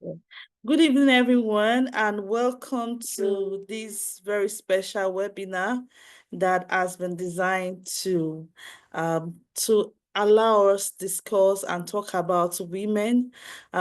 Yeah. Good evening, everyone, and welcome to this very special webinar that has been designed to allow us discuss and talk about women.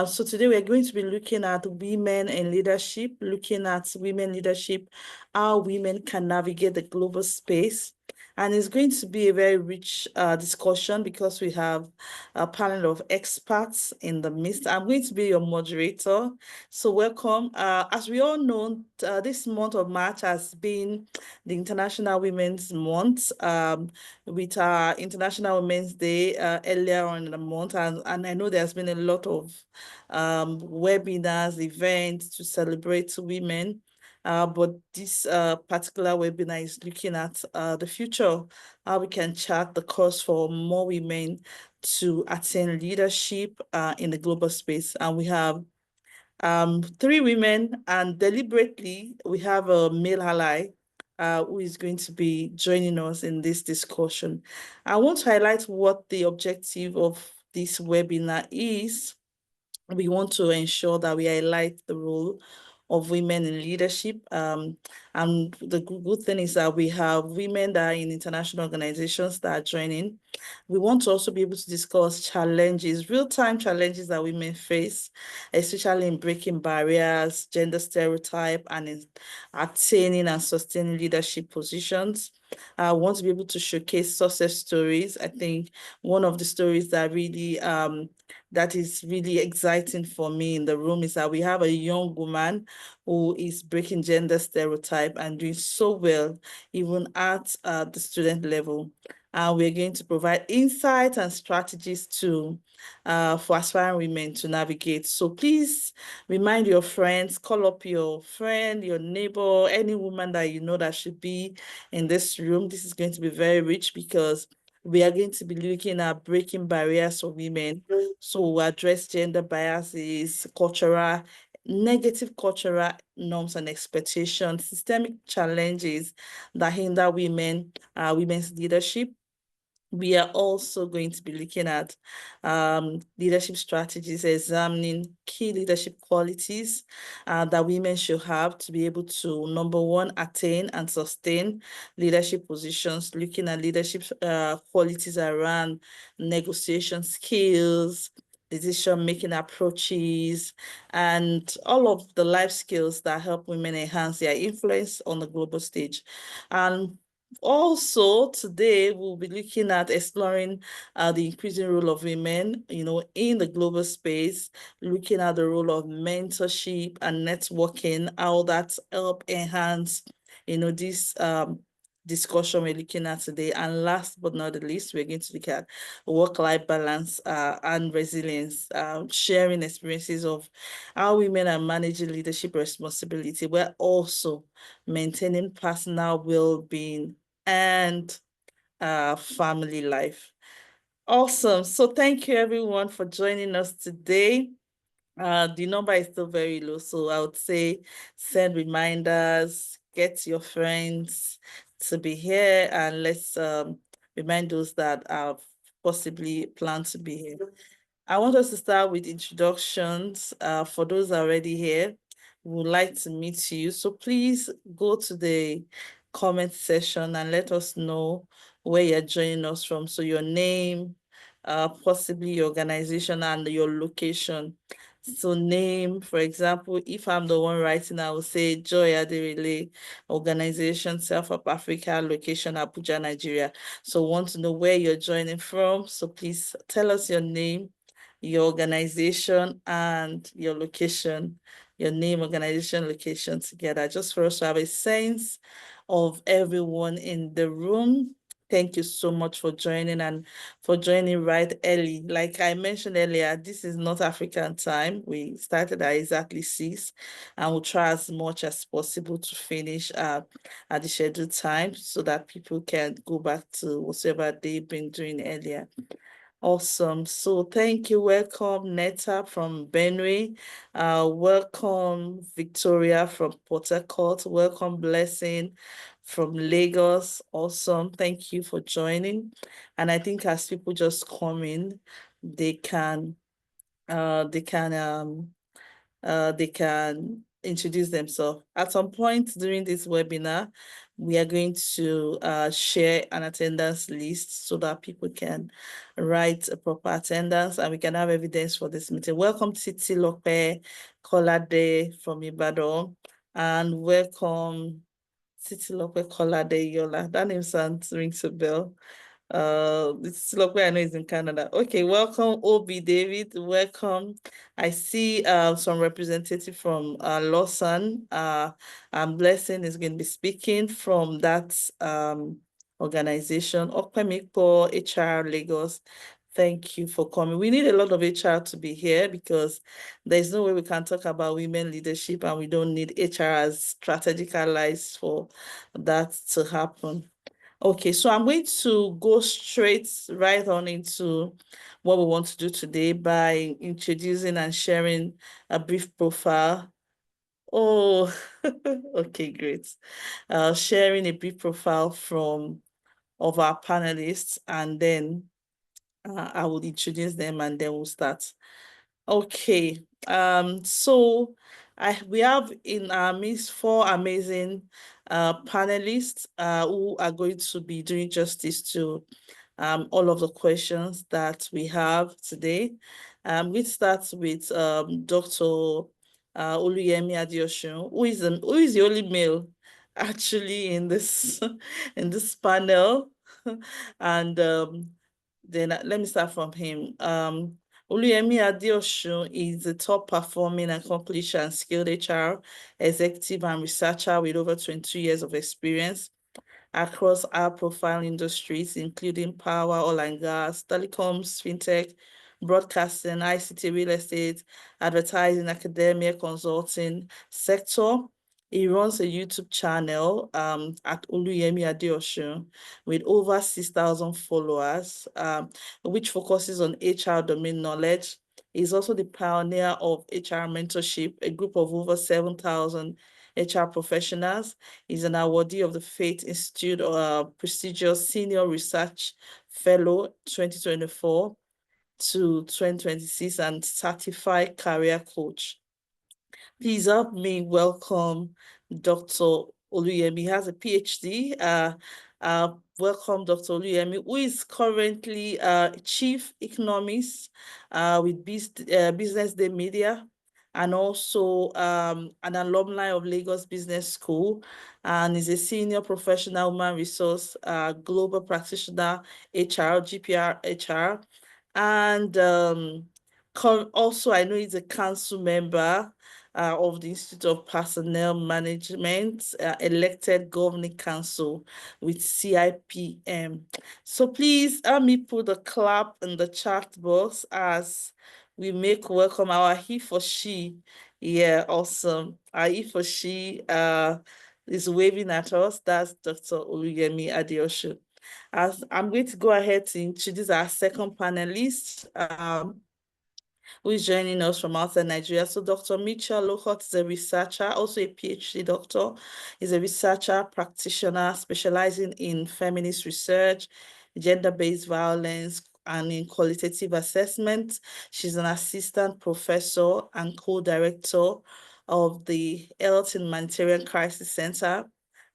So today we're going to be looking at women in leadership, looking at women leadership, how women can navigate the global space. And it's going to be a very rich discussion because we have a panel of experts in the midst. I'm going to be your moderator. So welcome. As we all know, this month of March has been the International Women's Month, with our International Women's Day earlier on in the month. And I know there's been a lot of webinars, events to celebrate women. But this particular webinar is looking at the future, how we can chart the course for more women to attain leadership in the global space. And we have three women, and deliberately we have a male ally who is going to be joining us in this discussion. I want to highlight what the objective of this webinar is. We want to ensure that we highlight the role of women in leadership. And the good thing is that we have women that are in international organizations that are joining. We want to also be able to discuss challenges, real-time challenges that women face, especially in breaking barriers, gender stereotype, and in attaining and sustaining leadership positions. I want to be able to showcase success stories. I think one of the stories that is really exciting for me in the room is that we have a young woman who is breaking gender stereotype and doing so well, even at the student level. We're going to provide insights and strategies for aspiring women to navigate. So please remind your friends, call up your friend, your neighbor, any woman that you know that should be in this room. This is going to be very rich because we are going to be looking at breaking barriers for women. So we'll address gender biases, negative cultural norms and expectations, systemic challenges that hinder women's leadership. We are also going to be looking at leadership strategies, examining key leadership qualities that women should have to be able to, number one, attain and sustain leadership positions, looking at leadership qualities around negotiation skills, decision-making approaches, and all of the life skills that help women enhance their influence on the global stage. And also, today we'll be looking at exploring the increasing role of women, in the global space, looking at the role of mentorship and networking, how that help enhance, this discussion we're looking at today. And last but not the least, we're going to look at work-life balance and resilience, sharing experiences of how women are managing leadership responsibility, while also maintaining personal well-being and family life. Awesome. So thank you everyone for joining us today. The number is still very low, so I would say send reminders, get your friends to be here, and let's remind those that have possibly planned to be here. I want us to start with introductions. For those already here, we would like to meet you. So please go to the comment section and let us know where you're joining us from. So your name, possibly your organization and your location. So name, for example, if I'm the one writing, I will say Joy Aderele, organization, South of Africa, location Abuja, Nigeria. So want to know where you're joining from. So please tell us your name, your organization, and your location, your name, organization, location together, just for us to have a sense of everyone in the room. Thank you so much for joining and for joining right early. Like I mentioned earlier, this is not African time. We started at exactly 6, and we'll try as much as possible to finish at the scheduled time so that people can go back to whatever they've been doing earlier. Awesome. So thank you. Welcome, Netta from Benue. Welcome, Victoria from Port Harcourt. Welcome, Blessing from Lagos. Awesome. Thank you for joining. And I think as people just come in, they can they can introduce themselves. At some point during this webinar, we are going to share an attendance list so that people can write a proper attendance and we can have evidence for this meeting. Welcome Titi Lope Kolade from Ibadan, and welcome Titi Lope Kolade Yola. That name rings a bell. This is I know is in Canada. Okay, welcome Obi David. Welcome. I see some representative from Lawson. Blessing is going to be speaking from that organization. Okpemikpo HR Lagos. Thank you for coming. We need a lot of HR to be here because there's no way we can talk about women leadership and we don't need HR as strategic allies for that to happen. Okay, so I'm going to go right on into what we want to do today by introducing and sharing a brief profile. Oh, okay, great. Sharing a brief profile of our panelists, and then I will introduce them and then we'll start. Okay, so we have in our midst 4 amazing panelists who are going to be doing justice to all of the questions that we have today. We start with Dr. Oluyemi Adeosun, who is the only male actually in this in this panel, and then let me start from him. Oluyemi Adeosun is the top performing, accomplished, and skilled HR executive and researcher with over 22 years of experience across high-profile industries, including power, oil and gas, telecoms, fintech, broadcasting, ICT, real estate, advertising, academia, consulting sector. He runs a YouTube channel at Oluyemi Adeosun with over 6,000 followers, which focuses on HR domain knowledge. He's also the pioneer of HR mentorship, a group of over 7,000 HR professionals. He's an awardee of the Fate Institute prestigious Senior Research Fellow 2024 to 2026 and Certified Career Coach. Please help me welcome Dr. Oluyemi. He has a PhD. Welcome, Dr. Oluyemi, who is currently Chief Economist with Business Day Media, and also an alumni of Lagos Business School, and is a senior professional human resource global practitioner HR, GPR HR, and also I know he's a council member of the Institute of Personnel Management, elected governing council with CIPM. So please help me put a clap in the chat box as we make welcome our he for she. Yeah, awesome. Our he for she is waving at us. That's Dr. Oluyemi Adeosun. As I'm going to go ahead to introduce our second panelist, who is joining us from outside Nigeria. So Dr. Mitchell Lockhart is a researcher, also a PhD doctor. He's a researcher, practitioner, specializing in feminist research, gender-based violence, and in qualitative assessment. She's an assistant professor and co-director of the Health and Humanitarian Crisis Center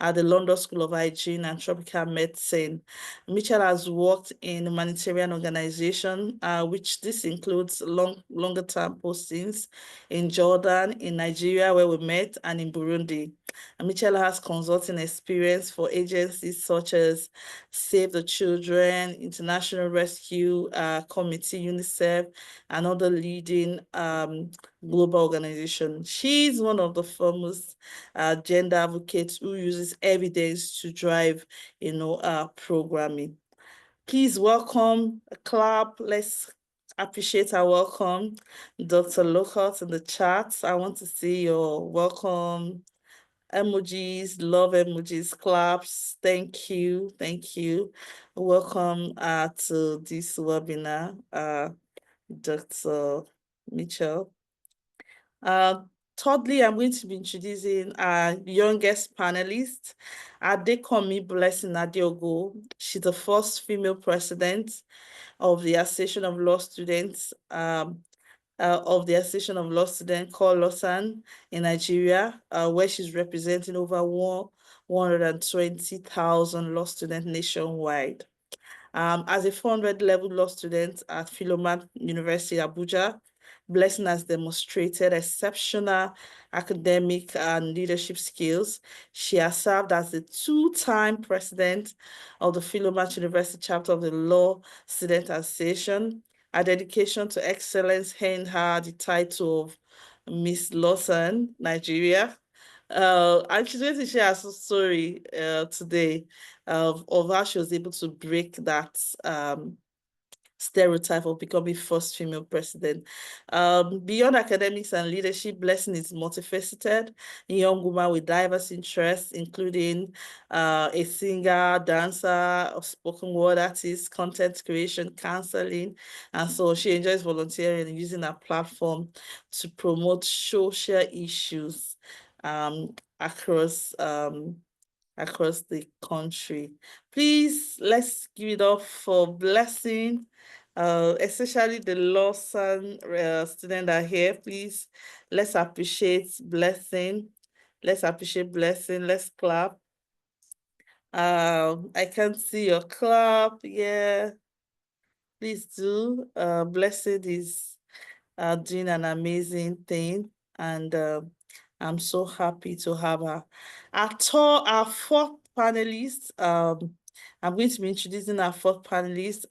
at the London School of Hygiene and Tropical Medicine. Mitchell has worked in humanitarian organization, which this includes longer term postings in Jordan, in Nigeria, where we met, and in Burundi. And Mitchell has consulting experience for agencies such as Save the Children, International Rescue Committee, UNICEF, and other leading global organizations. She's one of the foremost gender advocates who uses evidence to drive, programming. Please welcome, a clap. Let's appreciate our welcome. Dr. Lockhart in the chat. I want to see your welcome emojis, love emojis, claps. Thank you. Thank you. Welcome to this webinar, Dr. Mitchell. Thirdly, I'm going to be introducing our youngest panelist, Adekomi Blessing Adiogo. She's the first female president of the Association of Law Students of the Association of Law Students called Lausanne in Nigeria, where she's representing over 120,000 law students nationwide. As a 400 level law student at Philomath University, Abuja, Blessing has demonstrated exceptional academic and leadership skills. She has served as the two-time president of the Philomath University chapter of the Law Student Association. Her dedication to excellence earned her the title of Miss Lawson, Nigeria. And she's going to share her story today of how she was able to break that stereotype of becoming first female president. Beyond academics and leadership, Blessing is multifaceted, a young woman with diverse interests, including a singer, dancer, a spoken word artist, content creation, counseling, and so she enjoys volunteering and using her platform to promote social issues across across the country. Please, let's give it up for Blessing, especially the Lawson students are here. Please, let's appreciate Blessing. Let's appreciate Blessing. Let's clap. I can't see your clap. Yeah, please do. Blessing is doing an amazing thing, and I'm so happy to have her. Our fourth panelist, I'm going to be introducing our fourth panelist,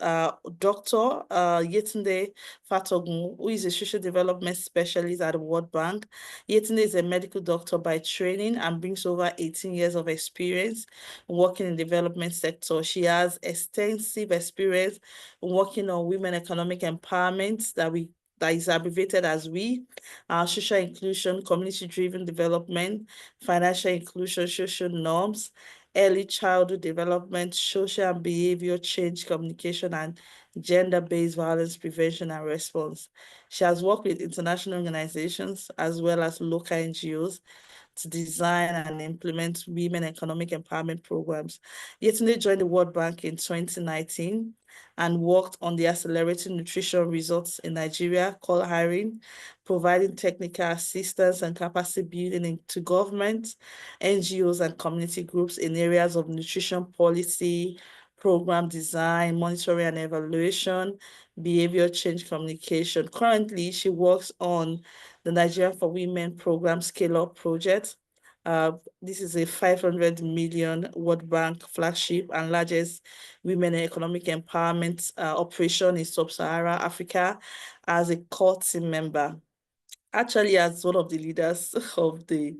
Dr. Yetunde Fatogun, who is a social development specialist at the World Bank. Yetunde is a medical doctor by training and brings over 18 years of experience working in the development sector. She has extensive experience working on women economic empowerment that is abbreviated as WE, social inclusion, community-driven development, financial inclusion, social norms, early childhood development, social and behavior change, communication, and gender-based violence prevention and response. She has worked with international organizations as well as local NGOs to design and implement women economic empowerment programs. Yetunde joined the World Bank in 2019 and worked on the Accelerating Nutrition Results in Nigeria, called HIRING, providing technical assistance and capacity building to government, NGOs, and community groups in areas of nutrition policy, program design, monitoring and evaluation, behavior change communication. Currently, she works on the Nigeria for Women Program Scale-Up Project. This is a 500 million World Bank flagship and largest women economic empowerment operation in Sub-Saharan Africa as a core team member. Actually, as one of the leaders of the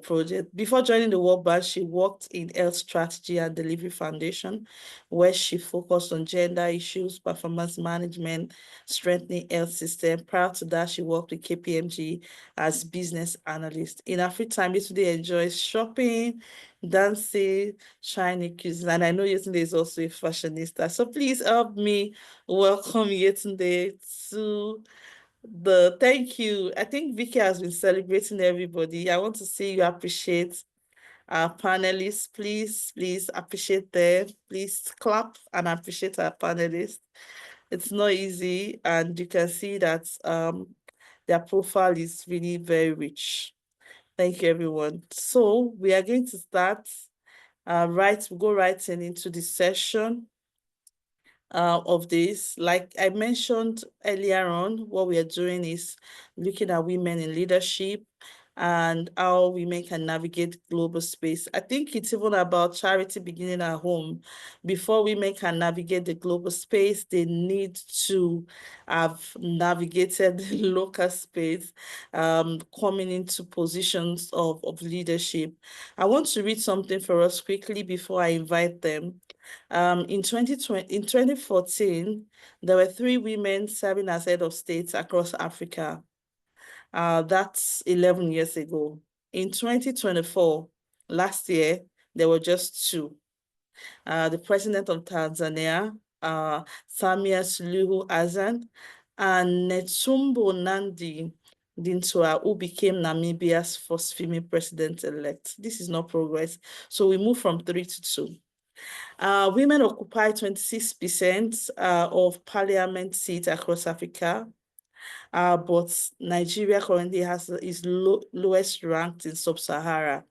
project. Before joining the World Bank, she worked in Health Strategy and Delivery Foundation, where she focused on gender issues, performance management, strengthening health system. Prior to that, she worked with KPMG as business analyst. In her free time, Yetunde enjoys shopping, dancing, Chinese cuisine, and I know Yetunde is also a fashionista. So please help me welcome Yetunde to thank you. I think Vicky has been celebrating everybody. I want to see you appreciate our panelists. Please appreciate them. Please clap and appreciate our panelists. It's not easy, and you can see that their profile is really very rich. Thank you, everyone. So we are going to start go right into the session of this. Like I mentioned earlier on, what we are doing is looking at women in leadership and how women can navigate global space. I think it's even about charity beginning at home. Before women can navigate the global space, they need to have navigated the local space, coming into positions of leadership. I want to read something for us quickly before I invite them. In 2014, there were 3 women serving as head of states across Africa. That's 11 years ago. In 2024, last year, there were just 2. The president of Tanzania, Samia Suluhu Hassan, and Netumbo Nandi Dintua, who became Namibia's first female president-elect. This is not progress. So we move from 3 to 2. Women occupy 26% of parliament seats across Africa. but Nigeria currently is lowest ranked in Sub-Sahara.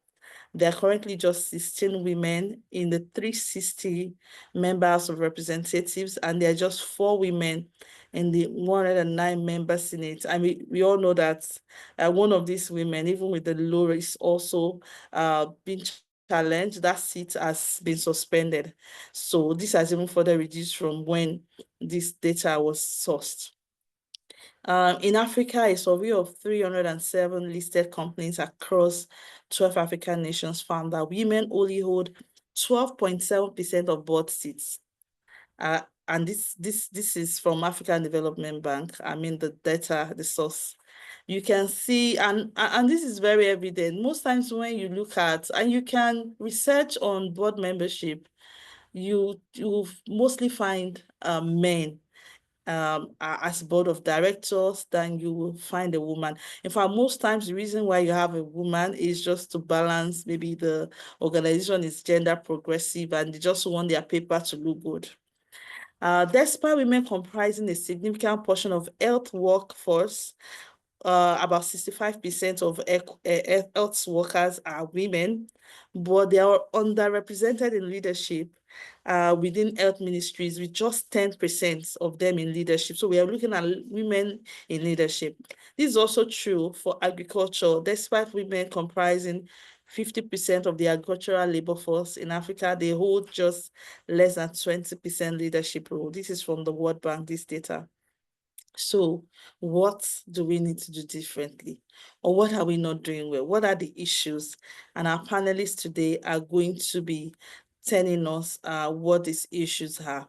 There are currently just 16 women in the 360 members of representatives, and there are just 4 women in the 109 member Senate. I mean, we all know that one of these women, even with the low, is also being challenged. That seat has been suspended. So this has even further reduced from when this data was sourced. In Africa, a survey of 307 listed companies across 12 African nations found that women only hold 12.7% of board seats. And this is from African Development Bank. I mean, the data, the source. You can see, and this is very evident. Most times when you look at, and you can research on board membership, you mostly find men as board of directors than you will find a woman. In fact, most times the reason why you have a woman is just to balance, maybe the organization is gender progressive and they just want their paper to look good. Despite women comprising a significant portion of health workforce, about 65% of health workers are women, but they are underrepresented in leadership within health ministries, with just 10% of them in leadership. So we are looking at women in leadership. This is also true for agriculture. Despite women comprising 50% of the agricultural labor force in Africa, they hold just less than 20% leadership role. This is from the World Bank, this data. So what do we need to do differently? Or what are we not doing well? What are the issues? And our panelists today are going to be telling us what these issues are.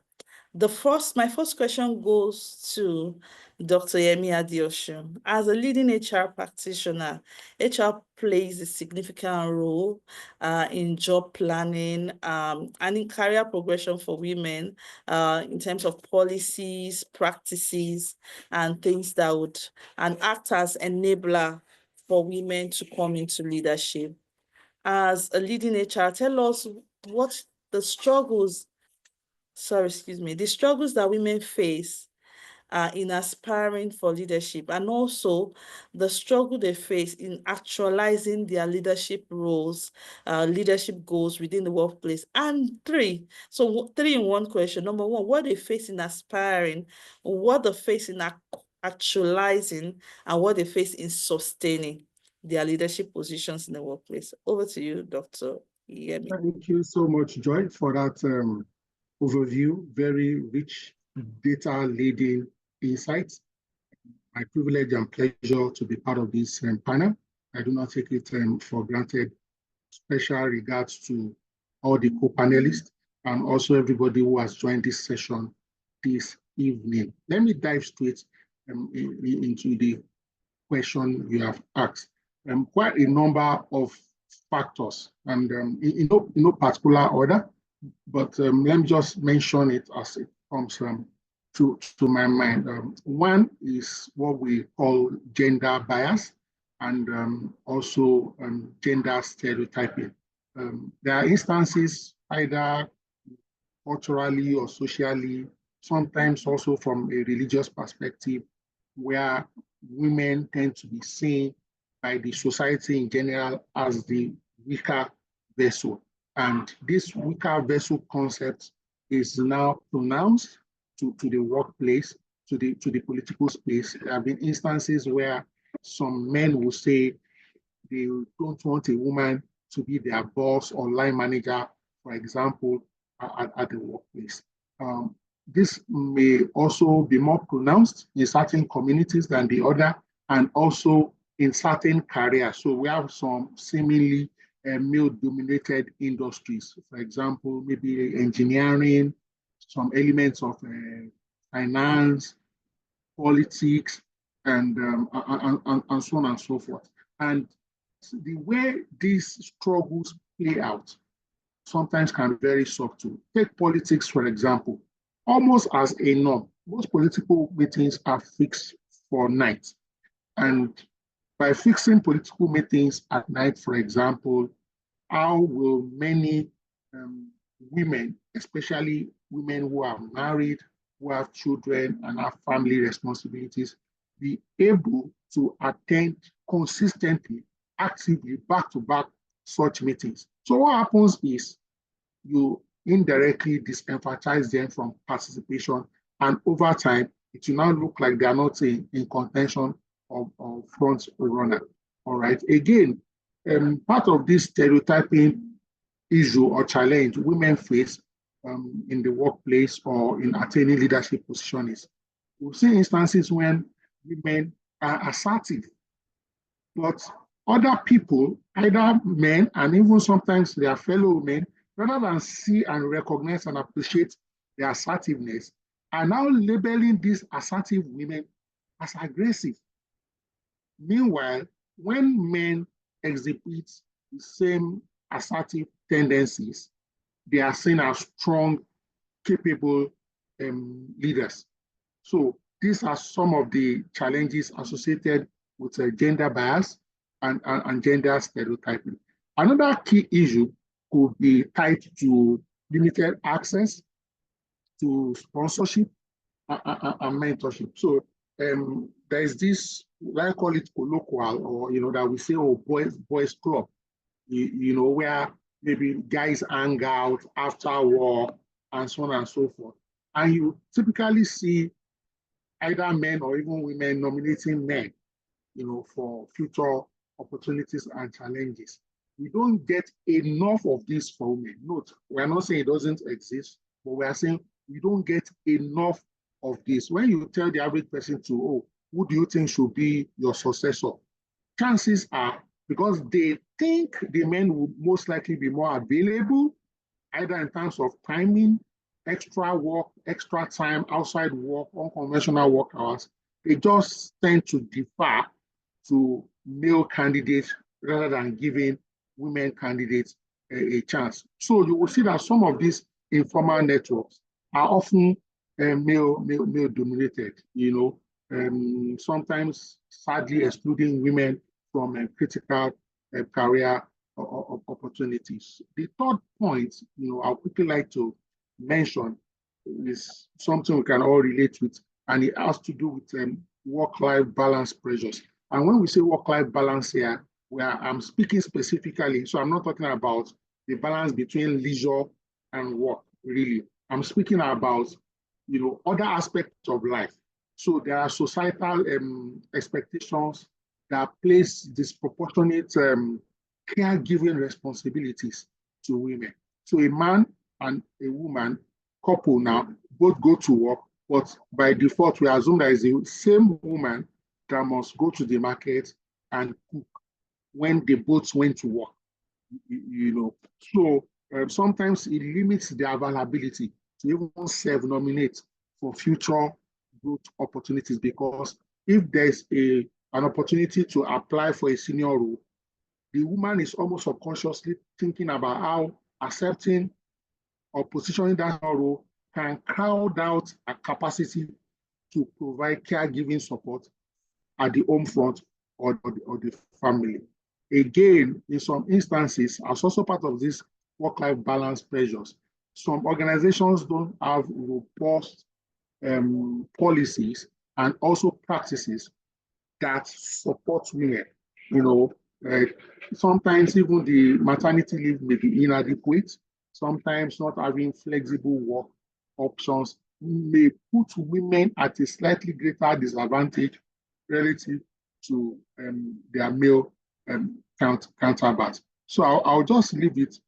My first question goes to Dr. Yemi Adeosun. As a leading HR practitioner, HR plays a significant role in job planning and in career progression for women in terms of policies, practices, and things that would act as enabler for women to come into leadership. As a leading HR, tell us what the struggles that women face in aspiring for leadership, and also the struggle they face in actualizing their leadership roles, leadership goals within the workplace. And 3 in one question. Number 1, what they face in aspiring, what they face in actualizing, and what they face in sustaining their leadership positions in the workplace. Over to you, Dr. Yemi. Thank you so much, Joy, for that overview, very rich data-leading insights. My privilege and pleasure to be part of this panel. I do not take it for granted. Special regards to all the co-panelists and also everybody who has joined this session this evening. Let me dive straight into the question you have asked. Quite a number of factors, and in no particular order, but let me just mention it as it comes to my mind. One is what we call gender bias, and also gender stereotyping. There are instances, either culturally or socially, sometimes also from a religious perspective, where women tend to be seen by the society in general as the weaker vessel. And this weaker vessel concept is now pronounced to the workplace, to the political space. There have been instances where some men will say they don't want a woman to be their boss or line manager, for example, at the workplace. This may also be more pronounced in certain communities than the other, and also in certain careers. So we have some seemingly male-dominated industries, for example, maybe engineering, some elements of finance, politics, and so on and so forth. And the way these struggles play out sometimes can be very subtle. Take politics, for example. Almost as a norm, most political meetings are fixed for night. And by fixing political meetings at night, for example, how will many women, especially women who are married, who have children and have family responsibilities, be able to attend consistently, actively, back-to-back such meetings. So what happens is you indirectly disenfranchise them from participation, and over time, it will now look like they are not in contention of front runner. All right. Again, part of this stereotyping issue or challenge women face in the workplace or in attaining leadership positions. We've seen instances when women are assertive, but other people, either men and even sometimes their fellow men, rather than see and recognize and appreciate their assertiveness, are now labeling these assertive women as aggressive. Meanwhile, when men exhibit the same assertive tendencies, they are seen as strong, capable leaders. So these are some of the challenges associated with gender bias and gender stereotyping. Another key issue could be tied to limited access to sponsorship and mentorship. So there's this, I call it colloquial, or that we say, oh, boys club, where maybe guys hang out after work and so on and so forth. And you typically see either men or even women nominating men, for future opportunities and challenges. We don't get enough of this for women. Note, we're not saying it doesn't exist, but we are saying we don't get enough of this. When you tell the average person to, oh, who do you think should be your successor? Chances are, because they think the men will most likely be more available, either in terms of timing, extra work, extra time outside work, unconventional work hours, they just tend to defer to male candidates rather than giving women candidates a chance. So you will see that some of these informal networks are often male dominated, sometimes sadly excluding women from critical career opportunities. The third point, I'll quickly like to mention is something we can all relate with, and it has to do with work-life balance pressures. And when we say work-life balance here, I'm speaking specifically, so I'm not talking about the balance between leisure and work, really. I'm speaking about, other aspects of life. So there are societal expectations that place disproportionate caregiving responsibilities to women. So a man and a woman couple now both go to work, but by default, we assume that is the same woman that must go to the market and cook when they both went to work. So sometimes it limits the availability to even self-nominate for future growth opportunities, because if there's an opportunity to apply for a senior role, the woman is almost subconsciously thinking about how accepting or positioning that role can crowd out a capacity to provide caregiving support at the home front or the family. Again, in some instances, as also part of this work-life balance pressures, some organizations don't have robust policies and also practices that support women. Sometimes even the maternity leave may be inadequate. Sometimes not having flexible work options may put women at a slightly greater disadvantage relative to their male counterparts. So I'll just leave it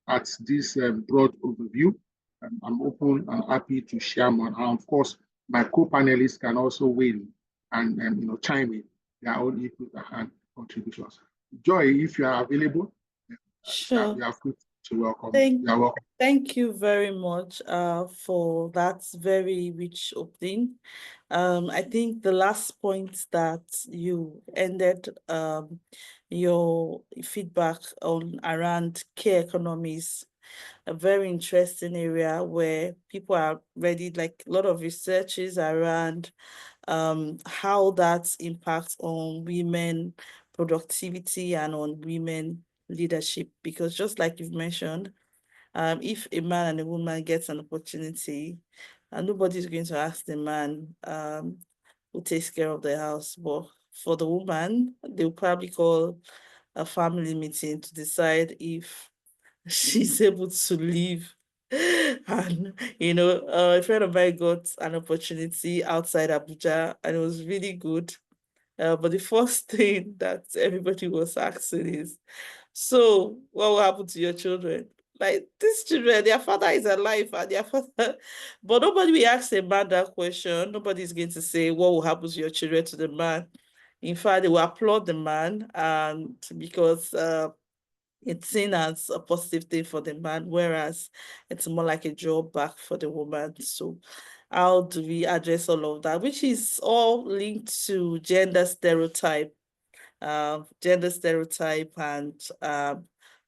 at this broad overview. I'm open and happy to share more. And of course, my co-panelists can also weigh in and chime in their own input and contributions. Joy, if you are available, Sure. you are free to welcome. Thank you very much for that very rich opening. I think the last point that you ended your feedback on around care economies, a very interesting area where people are ready, like a lot of researches around how that impacts on women productivity and on women leadership. Because just like you've mentioned, if a man and a woman gets an opportunity, and nobody's going to ask the man, who takes care of the house. But for the woman, they'll probably call a family meeting to decide if she's able to leave. And a friend of mine got an opportunity outside Abuja, and it was really good. But the first thing that everybody was asking is, so what will happen to your children? Like these children, their father is alive and their father, but nobody will ask a man that question. Nobody's going to say, what will happen to your children to the man? In fact, they will applaud the man, and because it's seen as a positive thing for the man, whereas it's more like a drawback for the woman. So how do we address all of that, which is all linked to gender stereotype and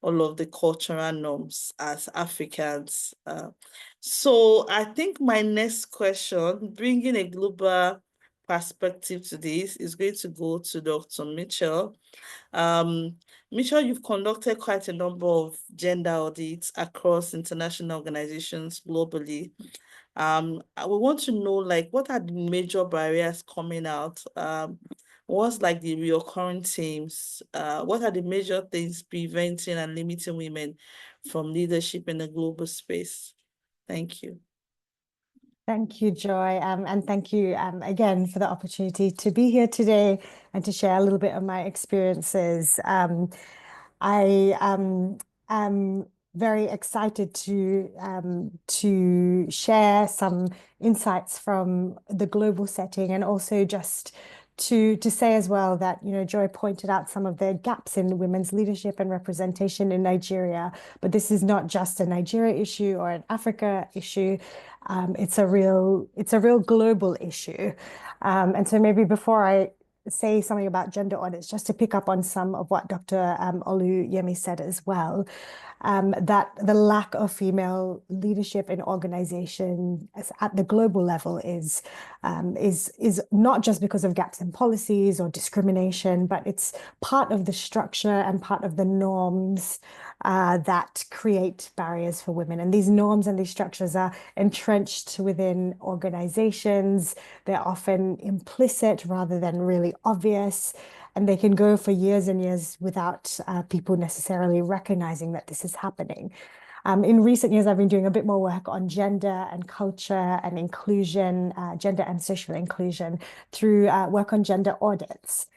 all of the cultural norms as Africans. So I think my next question, bringing a global perspective to this, is going to go to Dr. Mitchell. Mitchell, you've conducted quite a number of gender audits across international organizations globally. We want to know, like, what are the major barriers coming out? What's like the recurring themes? What are the major things preventing and limiting women from leadership in the global space? Thank you. Thank you, Joy, and thank you again for the opportunity to be here today and to share a little bit of my experiences. I am very excited to share some insights from the global setting, and also just to say as well that, Joy pointed out some of the gaps in women's leadership and representation in Nigeria, but this is not just a Nigeria issue or an Africa issue. It's a real global issue. And so maybe before I say something about gender audits, just to pick up on some of what Dr. Oluyemi said as well, that the lack of female leadership in organizations at the global level is not just because of gaps in policies or discrimination, but it's part of the structure and part of the norms that create barriers for women. And these norms and these structures are entrenched within organizations. They're often implicit rather than really obvious. And they can go for years and years without people necessarily recognizing that this is happening. In recent years, I've been doing a bit more work on gender and culture and inclusion, gender and social inclusion through work on gender audits.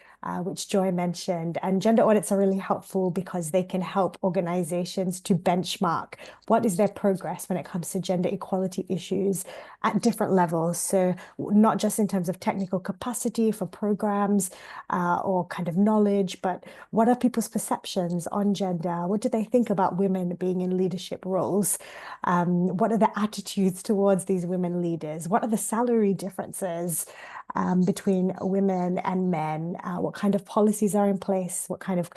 Which Joy mentioned. And gender audits are really helpful because they can help organizations to benchmark what is their progress when it comes to gender equality issues at different levels. So not just in terms of technical capacity for programs or kind of knowledge, but what are people's perceptions on gender? What do they think about women being in leadership roles? What are the attitudes towards these women leaders? What are the salary differences between women and men? What kind of policies are in place? What kind of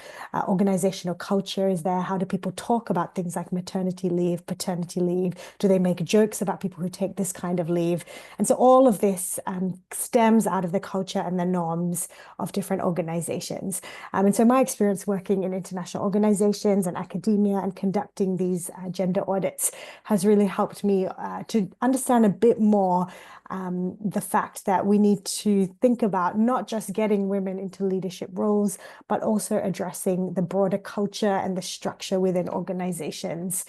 organizational culture is there? How do people talk about things like maternity leave, paternity leave? Do they make jokes about people who take this kind of leave? And so all of this stems out of the culture and the norms of different organizations. And so my experience working in international organizations and academia and conducting these gender audits has really helped me to understand a bit more the fact that we need to think about not just getting women into leadership roles, but also addressing the broader culture and the structure within organizations.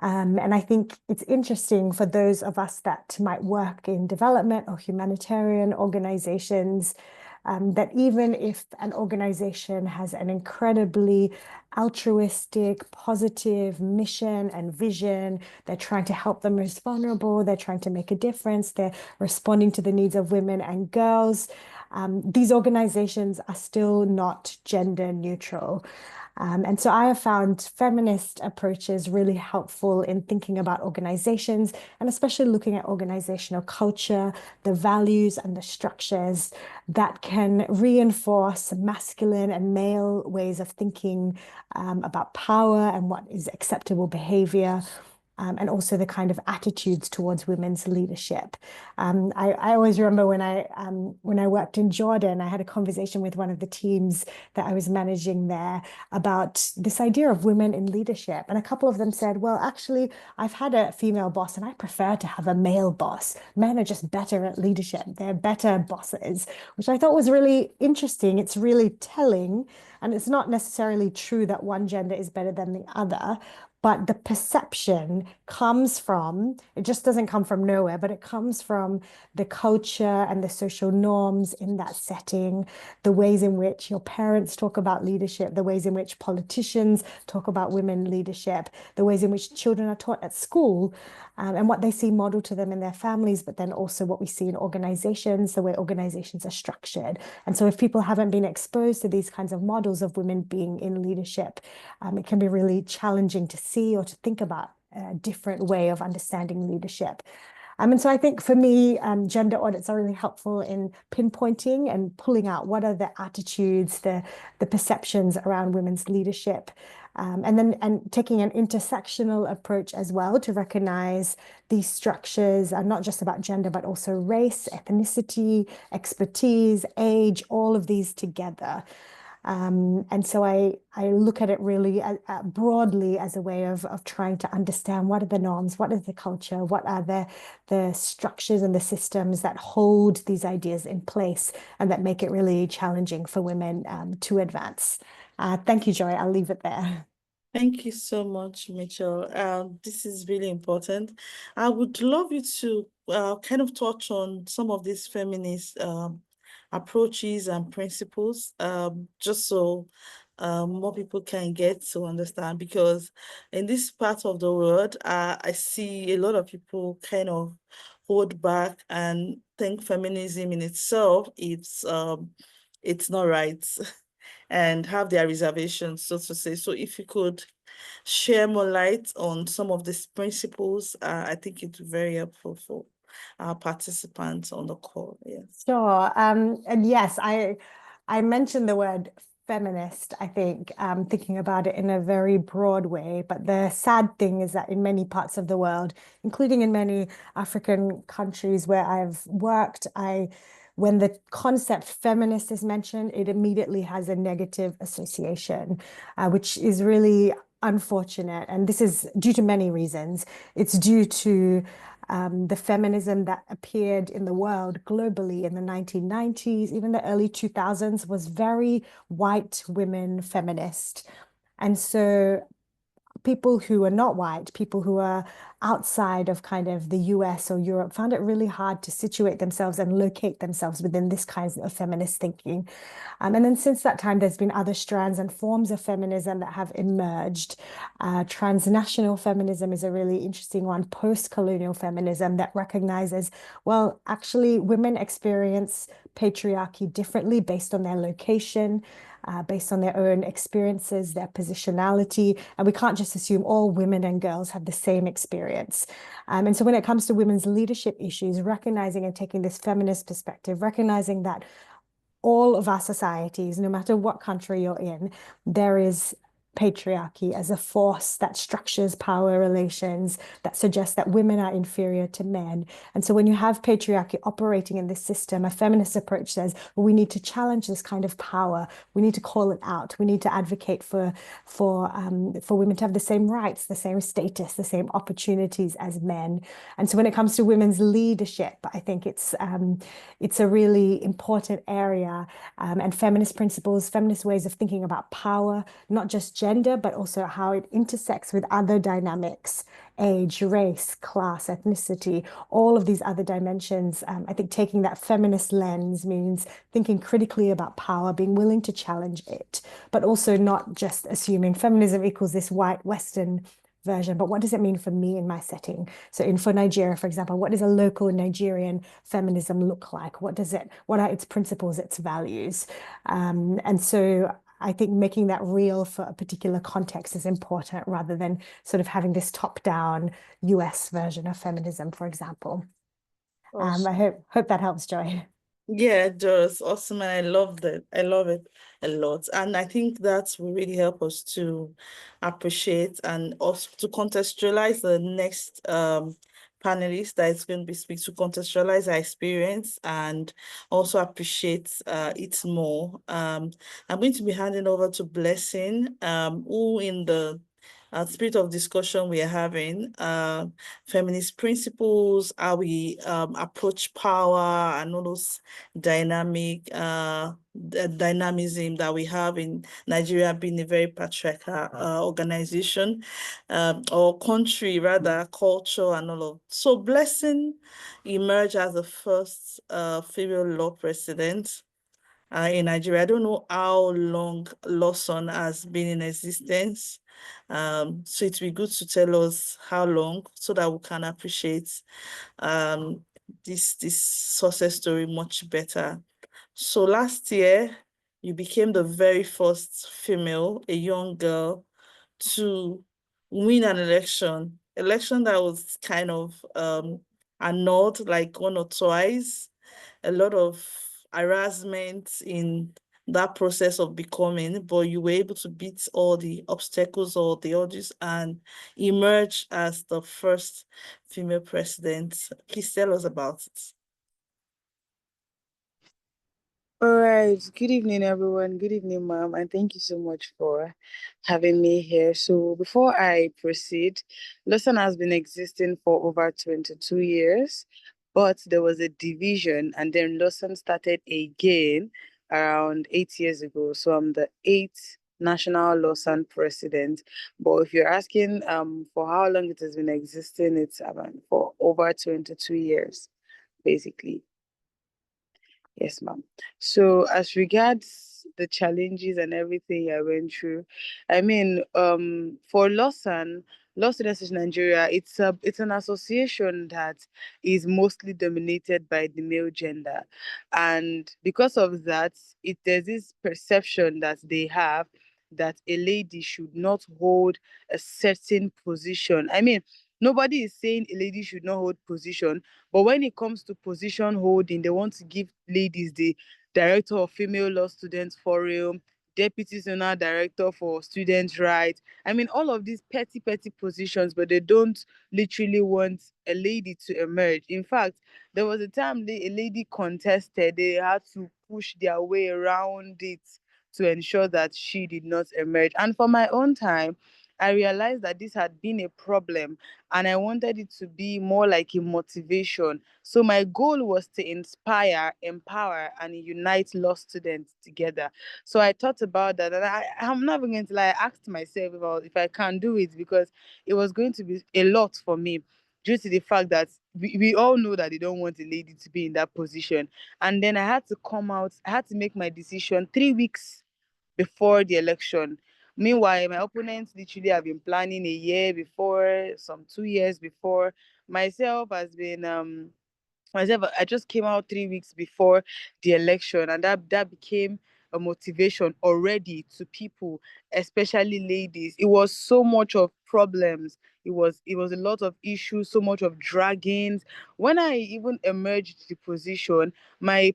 And I think it's interesting for those of us that might work in development or humanitarian organizations, that even if an organization has an incredibly altruistic, positive mission and vision, they're trying to help the most vulnerable, they're trying to make a difference, they're responding to the needs of women and girls, these organizations are still not gender neutral. And so I have found feminist approaches really helpful in thinking about organizations, and especially looking at organizational culture, the values and the structures that can reinforce masculine and male ways of thinking about power and what is acceptable behavior. and also the kind of attitudes towards women's leadership. I always remember when I worked in Jordan, I had a conversation with one of the teams that I was managing there about this idea of women in leadership. And a couple of them said, well, actually, I've had a female boss and I prefer to have a male boss. Men are just better at leadership. They're better bosses, which I thought was really interesting. It's really telling. And it's not necessarily true that one gender is better than the other, but the perception comes from, it just doesn't come from nowhere, but it comes from the culture and the social norms in that setting, the ways in which your parents talk about leadership, the ways in which politicians talk about women leadership, the ways in which children are taught at school, and what they see modeled to them in their families, but then also what we see in organizations, the way organizations are structured. And so if people haven't been exposed to these kinds of models of women being in leadership, it can be really challenging to see or to think about a different way of understanding leadership. And so I think for me, gender audits are really helpful in pinpointing and pulling out what are the attitudes, the perceptions around women's leadership, and taking an intersectional approach as well to recognize these structures are not just about gender, but also race, ethnicity, expertise, age, all of these together. And so I look at it really broadly as a way of trying to understand what are the norms, what is the culture, what are the structures and the systems that hold these ideas in place and that make it really challenging for women to advance. Thank you, Joy. I'll leave it there. Thank you so much, Mitchell. This is really important. I would love you to kind of touch on some of these feminist approaches and principles, just so more people can get to understand, because in this part of the world, I see a lot of people kind of hold back and think feminism in itself, it's not right. And have their reservations, so to say. So if you could share more light on some of these principles, I think it's very helpful for our participants on the call. Yes. Sure. And yes, I mentioned the word feminist, I think, thinking about it in a very broad way. But the sad thing is that in many parts of the world, including in many African countries where I've worked, when the concept feminist is mentioned, it immediately has a negative association, which is really unfortunate. And this is due to many reasons. It's due to the feminism that appeared in the world globally in the 1990s, even the early 2000s, was very white women feminist. And so people who are not white, people who are outside of kind of the US or Europe, found it really hard to situate themselves and locate themselves within this kind of feminist thinking. And then since that time, there's been other strands and forms of feminism that have emerged. Transnational feminism is a really interesting one, post-colonial feminism that recognizes, well, actually, women experience patriarchy differently based on their location, based on their own experiences, their positionality. And we can't just assume all women and girls have the same experience. And so when it comes to women's leadership issues, recognizing and taking this feminist perspective, recognizing that all of our societies, no matter what country you're in, there is patriarchy as a force that structures power relations, that suggests that women are inferior to men. And so when you have patriarchy operating in this system, a feminist approach says, well, we need to challenge this kind of power. We need to call it out. We need to advocate for women to have the same rights, the same status, the same opportunities as men. And so when it comes to women's leadership, I think it's a really important area, and feminist principles, feminist ways of thinking about power, not just gender, but also how it intersects with other dynamics, age, race, class, ethnicity, all of these other dimensions. I think taking that feminist lens means thinking critically about power, being willing to challenge it, but also not just assuming feminism equals this white Western version, but what does it mean for me in my setting? So for Nigeria, for example, what does a local Nigerian feminism look like? What are its principles, its values? And so I think making that real for a particular context is important rather than sort of having this top-down US version of feminism, for example. Awesome. I hope that helps, Joy. Yeah, Doris, awesome, and I loved it. I love it a lot, and I think that will really help us to appreciate and also to contextualize the next panelist that is going to be speaking, to contextualize our experience and also appreciate it more. I'm going to be handing over to Blessing, who in the spirit of discussion we are having, feminist principles, how we approach power and all those dynamic the dynamism that we have in Nigeria being a very patriarchal organization or country rather, culture and all of. So Blessing emerged as the first female law president in Nigeria. I don't know how long Lawson has been in existence. So it'd be good to tell us how long so that we can appreciate this success story much better. So last year, you became the very first female, a young girl, to win an election that was kind of annulled like one or twice, a lot of harassment in that process of becoming, but you were able to beat all the obstacles or the odds and emerge as the first female president. Please tell us about it. All right. Good evening, everyone. Good evening, ma'am. And thank you so much for having me here. So before I proceed, Lawson has been existing for over 22 years, but there was a division and then Lawson started again around 8 years ago. So I'm the 8th National Lawson president. But if you're asking for how long it has been existing, it's for over 22 years, basically. Yes, ma'am. So as regards the challenges and everything I went through, I mean, for Law Students in Nigeria, it's an association that is mostly dominated by the male gender. And because of that, there's this perception that they have that a lady should not hold a certain position. I mean, nobody is saying a lady should not hold position, but when it comes to position holding, they want to give ladies the director of Female Law Students Forum, deputy zonal director for student rights. I mean, all of these petty positions, but they don't literally want a lady to emerge. In fact, there was a time a lady contested, they had to push their way around it to ensure that she did not emerge. And for my own time, I realized that this had been a problem and I wanted it to be more like a motivation. So my goal was to inspire, empower, and unite law students together. So I thought about that, and I'm not even going to lie, I asked myself about if I can do it because it was going to be a lot for me due to the fact that we all know that they don't want a lady to be in that position. And then I had to come out, I had to make my decision 3 weeks before the election. Meanwhile, my opponents literally have been planning a year before, some 2 years before. Myself has been myself, I just came out 3 weeks before the election, and that became a motivation already to people, especially ladies. It was so much of problems. It was a lot of issues, so much of draggings. When I even emerged the position, the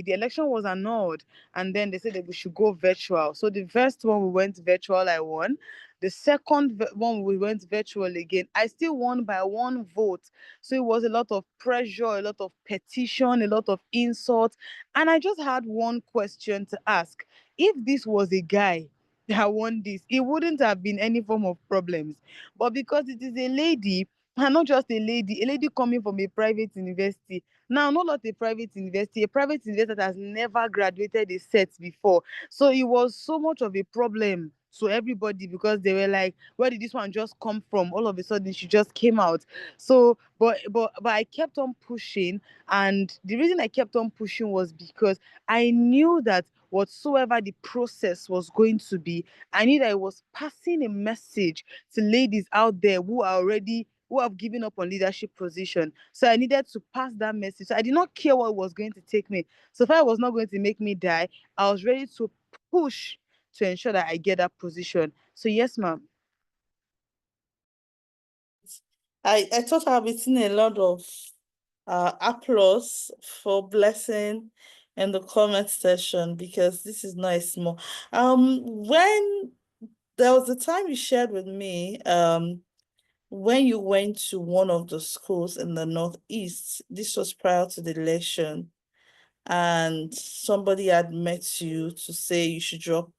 election was annulled, and then they said that we should go virtual. So the first one we went virtual, I won. The second one we went virtual again. I still won by one vote. So it was a lot of pressure, a lot of petition, a lot of insult. And I just had one question to ask. If this was a guy that won this, it wouldn't have been any form of problems. But because it is a lady, and not just a lady coming from a private university. Now, not a private university, a private university that has never graduated a set before. So it was so much of a problem to everybody because they were like, where did this one just come from? All of a sudden, she just came out. So, but I kept on pushing, and the reason I kept on pushing was because I knew that whatsoever the process was going to be, I knew that I was passing a message to ladies out there who have given up on leadership position. So I needed to pass that message. So I did not care what was going to take me. So far, it was not going to make me die. I was ready to push to ensure that I get that position. So yes, ma'am. I thought I've been seeing a lot of applause for Blessing in the comment section, because this is not small. When there was a time you shared with me, when you went to one of the schools in the Northeast, this was prior to the election, and somebody had met you to say you should drop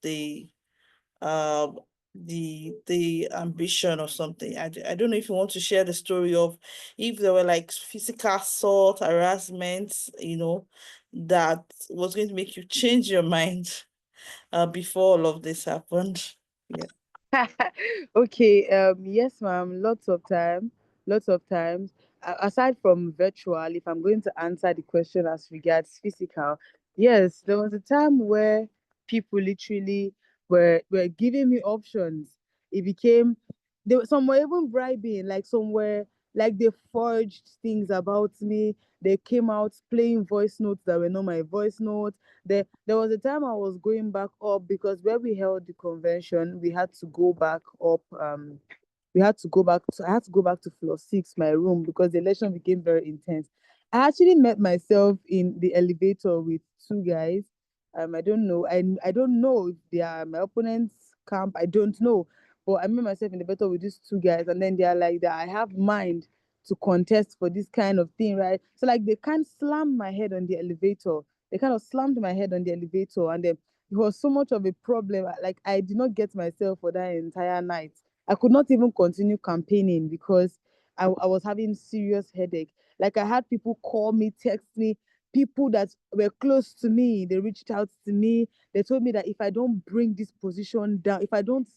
uh the ambition or something. I don't know if you want to share the story of if there were like physical assault, harassment, that was going to make you change your mind before all of this happened. Yeah. Okay, yes, ma'am. Lots of times. Aside from virtual, if I'm going to answer the question as regards physical, yes, there was a time where people literally were giving me options. It became some were even bribing, like somewhere like they forged things about me. They came out playing voice notes that were not my voice notes. There was a time I was going back up because where we held the convention, we had to go back up. We had to go back to I had to go back to floor 6, my room, because the election became very intense. I actually met myself in the elevator with two guys. I don't know. I don't know if they are my opponent's camp. I don't know. But I met myself in the battle with these two guys, and then they are like that. I have mind to contest for this kind of thing, right? So like they can't slam my head on the elevator. They kind of slammed my head on the elevator, and then it was so much of a problem. Like I did not get myself for that entire night. I could not even continue campaigning because I was having serious headache. Like I had people call me, text me, people that were close to me. They reached out to me. They told me that if I don't bring this position down, if I don't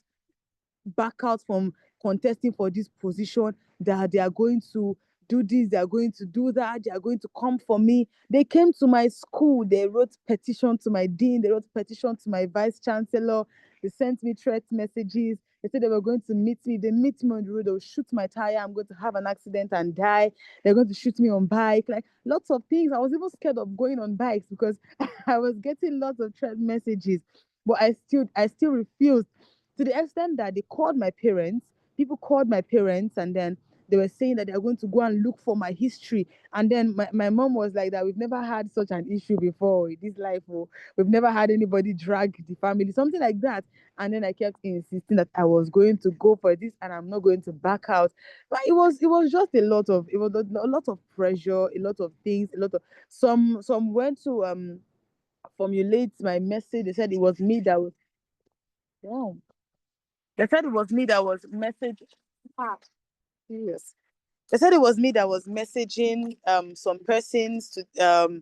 back out from contesting for this position, that they are going to do this, they are going to do that, they are going to come for me. They came to my school, they wrote petition to my dean, they wrote petition to my vice chancellor, they sent me threat messages. They said they were going to meet me. They meet me on the road, they'll shoot my tire, I'm going to have an accident and die. They're going to shoot me on bike, like lots of things. I was even scared of going on bikes because I was getting lots of threat messages. But I still refused, to the extent that they called my parents. People called my parents, and then they were saying that they're going to go and look for my history. And then my mom was like that, we've never had such an issue before in this life. Oh, we've never had anybody drag the family, something like that. And then I kept insisting that I was going to go for this and I'm not going to back out. But it was just a lot of pressure, a lot of things, a lot of some went to formulate my message. They said it was me that was, yeah. They said it was me that was message. Ah, serious. They said it was me that was messaging some persons to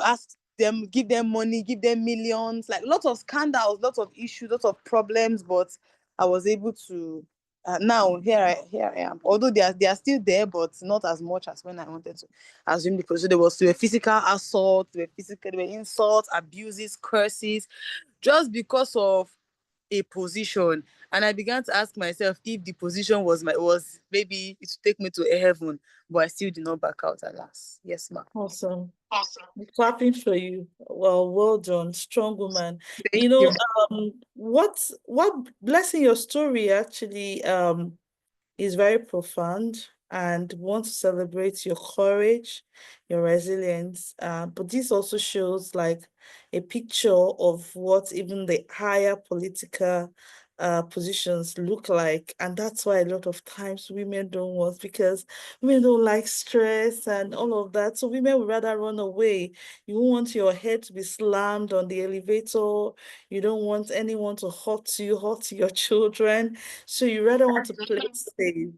ask them, give them money, give them millions, like lots of scandals, lots of issues, lots of problems. But I was able to. Now here I am. Although they are still there, but not as much as when I wanted to assume, because there were physical assault, there were insults, abuses, curses, just because of a position. And I began to ask myself if the position was maybe it would take me to a heaven, but I still did not back out, alas. Yes, ma'am. Awesome. Clapping for you. Well done, strong woman. Thank you. What Blessing, your story actually is very profound, and want to celebrate your courage, your resilience. But this also shows like a picture of what even the higher political positions look like. And that's why a lot of times women don't want, because women don't like stress and all of that. So women would rather run away. You don't want your head to be slammed on the elevator. You don't want anyone to hurt you, hurt your children. So you rather want to play safe.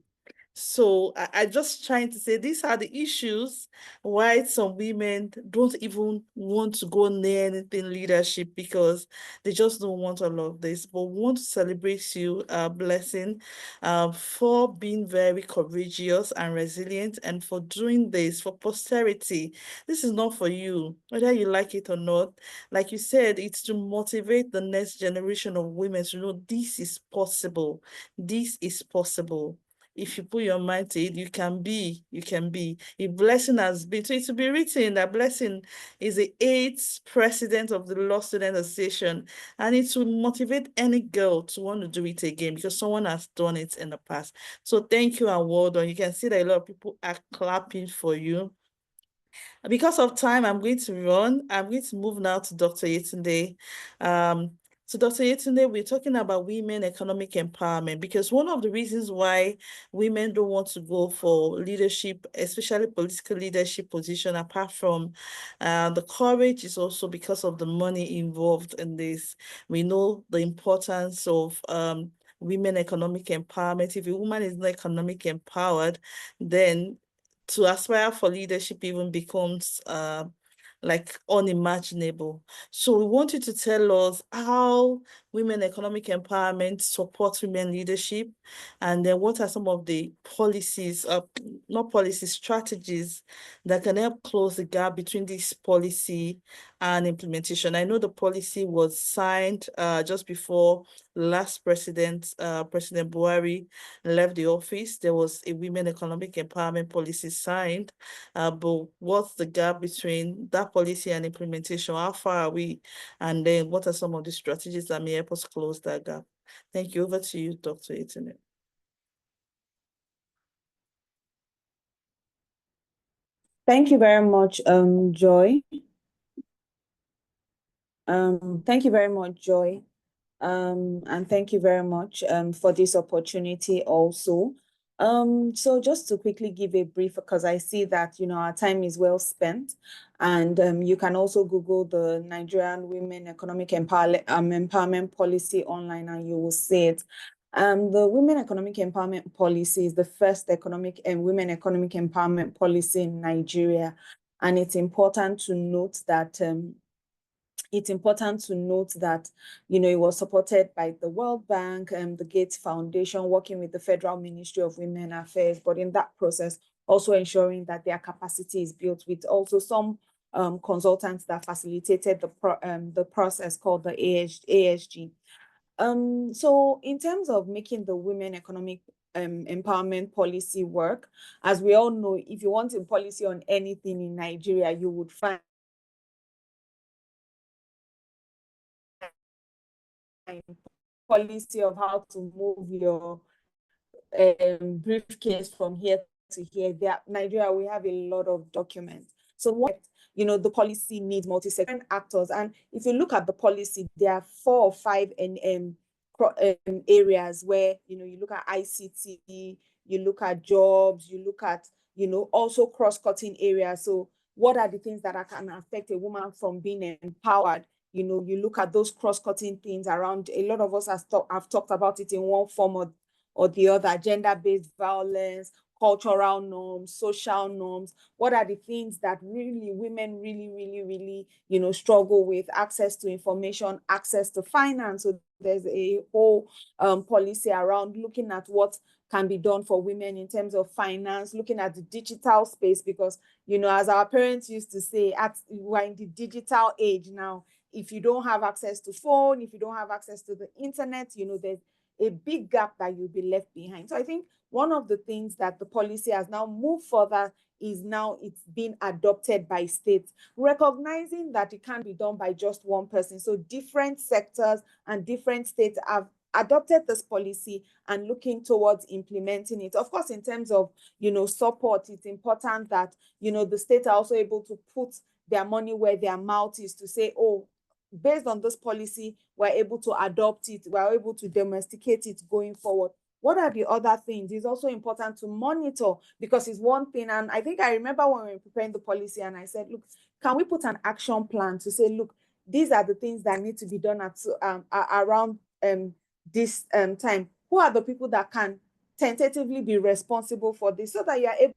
So I just trying to say these are the issues why some women don't even want to go near anything leadership, because they just don't want all of this. But we want to celebrate you, Blessing, for being very courageous and resilient, and for doing this for posterity. This is not for you, whether you like it or not. Like you said, it's to motivate the next generation of women to know this is possible. This is possible. If you put your mind to it, you can be. If Blessing has been, so it will be written that Blessing is the 8th president of the Law Student Association, and it will motivate any girl to want to do it again because someone has done it in the past. So thank you and well done. You can see that a lot of people are clapping for you. Because of time, I'm going to run. I'm going to move now to Dr. Yetunde. So Dr. Yetunde, we're talking about women economic empowerment, because one of the reasons why women don't want to go for leadership, especially political leadership position, apart from the courage, is also because of the money involved in this. We know the importance of women economic empowerment. If a woman is not economic empowered, then to aspire for leadership even becomes like unimaginable. So we want you to tell us how women economic empowerment supports women leadership, and then what are some of the policies, not policies, strategies that can help close the gap between this policy and implementation. I know the policy was signed just before last president, President Buhari, left the office. There was a women economic empowerment policy signed, but what's the gap between that policy and implementation? How far are we? And then what are some of the strategies that may help us close that gap? Thank you. Over to you, Dr. Yetunde. Thank you very much, Joy. Thank you very much, Joy. And thank you very much for this opportunity also. So just to quickly give a brief, because I see that, our time is well spent, and you can also Google the Nigerian Women Economic Empowerment Policy online, and you will see it. The Women Economic Empowerment Policy is the first women economic empowerment policy in Nigeria. And it's important to note that it was supported by the World Bank and the Gates Foundation, working with the Federal Ministry of Women Affairs, but in that process, also ensuring that their capacity is built, with also some consultants that facilitated the process called the ASG. So in terms of making the women economic empowerment policy work, as we all know, if you want a policy on anything in Nigeria, you would find policy of how to move your briefcase from here to here. Nigeria, we have a lot of documents. So the policy needs multi-sector actors. And if you look at the policy, there are 4 or 5 areas where, you look at ICT, you look at jobs, you look at, also cross-cutting areas. So what are the things that can affect a woman from being empowered? You look at those cross-cutting things around. A lot of us have talked about it in one form or the other: gender-based violence, cultural norms, social norms. What are the things that women really, struggle with? Access to information, access to finance. So there's a whole policy around looking at what can be done for women in terms of finance, looking at the digital space, because, as our parents used to say, we're in the digital age now. If you don't have access to phone, if you don't have access to the internet, there's a big gap that you'll be left behind. So I think one of the things that the policy has now moved further is now it's being adopted by states, recognizing that it can't be done by just one person. So different sectors and different states have adopted this policy and looking towards implementing it. Of course, in terms of, support, it's important that, the states are also able to put their money where their mouth is, to say, oh, based on this policy, we're able to adopt it, we're able to domesticate it going forward. What are the other things? It's also important to monitor, because it's one thing. And I think I remember when we were preparing the policy and I said, look, can we put an action plan to say, look, these are the things that need to be done around this time. Who are the people that can tentatively be responsible for this, so that you are able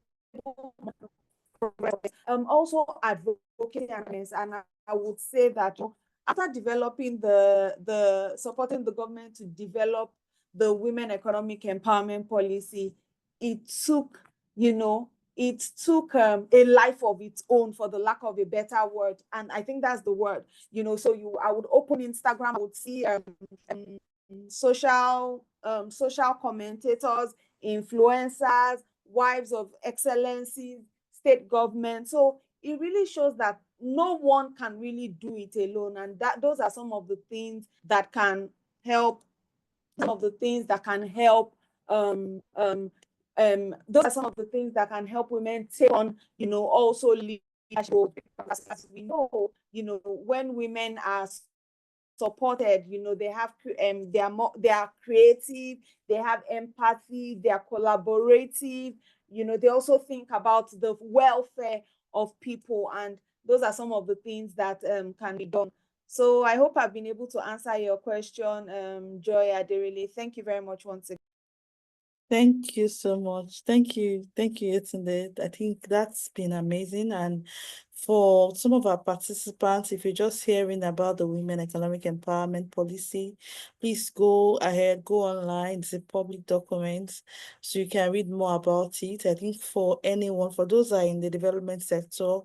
also advocating. And I would say that after developing supporting the government to develop the women economic empowerment policy, it took a life of its own, for the lack of a better word. And I think that's the word. So I would open Instagram, I would see social commentators, influencers, wives of excellencies, state government. So it really shows that no one can really do it alone, and those are some of the things that can help. Those are some of the things that can help women take on, also lead as we know, when women are supported, they have they are creative, they have empathy, they are collaborative, they also think about the welfare of people, and those are some of the things that can be done. So I hope I've been able to answer your question, Joy Aderele. Thank you very much once again. Thank you so much. Thank you. Thank you, Yetunde. I think that's been amazing. And for some of our participants, if you're just hearing about the Women Economic Empowerment Policy, please go ahead, go online. It's a public document, so you can read more about it. I think for anyone, for those that are in the development sector,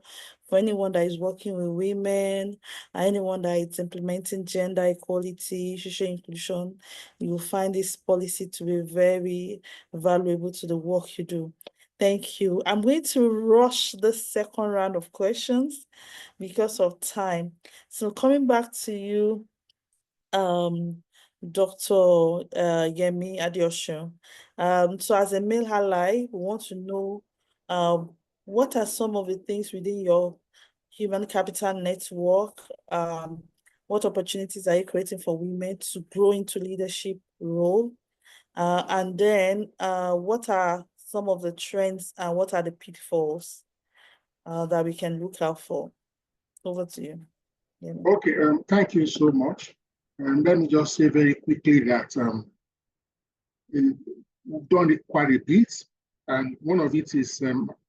for anyone that is working with women, anyone that is implementing gender equality, social inclusion, you will find this policy to be very valuable to the work you do. Thank you. I'm going to rush the second round of questions because of time. So coming back to you, Dr. Yemi Adeosun. So as a male ally, we want to know what are some of the things within your human capital network? What opportunities are you creating for women to grow into leadership role? And then what are some of the trends and what are the pitfalls that we can look out for? Over to you. Yemi. Okay, thank you so much. And let me just say very quickly that we've done it quite a bit. And one of it is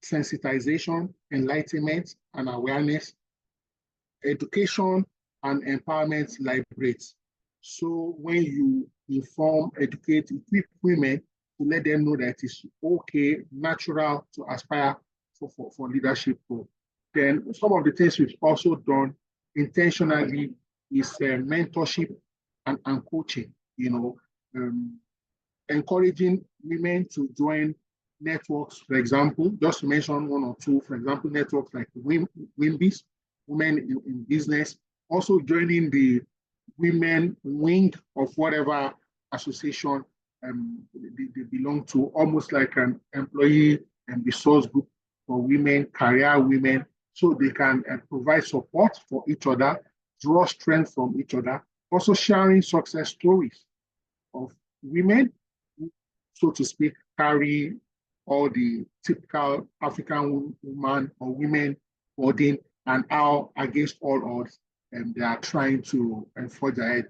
sensitization, enlightenment, and awareness, education, and empowerment liberates. So when you inform, educate, equip women to let them know that it's okay, natural to aspire for leadership role. Then some of the things we've also done intentionally is mentorship and coaching, encouraging women to join networks, for example, just to mention one or two, for example, networks like WIMBIS, Women in Business, also joining the women wing of whatever association they belong to, almost like an employee and resource group for women, career women, so they can provide support for each other, draw strength from each other, also sharing success stories of women, so to speak, carry all the typical African woman or women burden and how against all odds they are trying to forge ahead.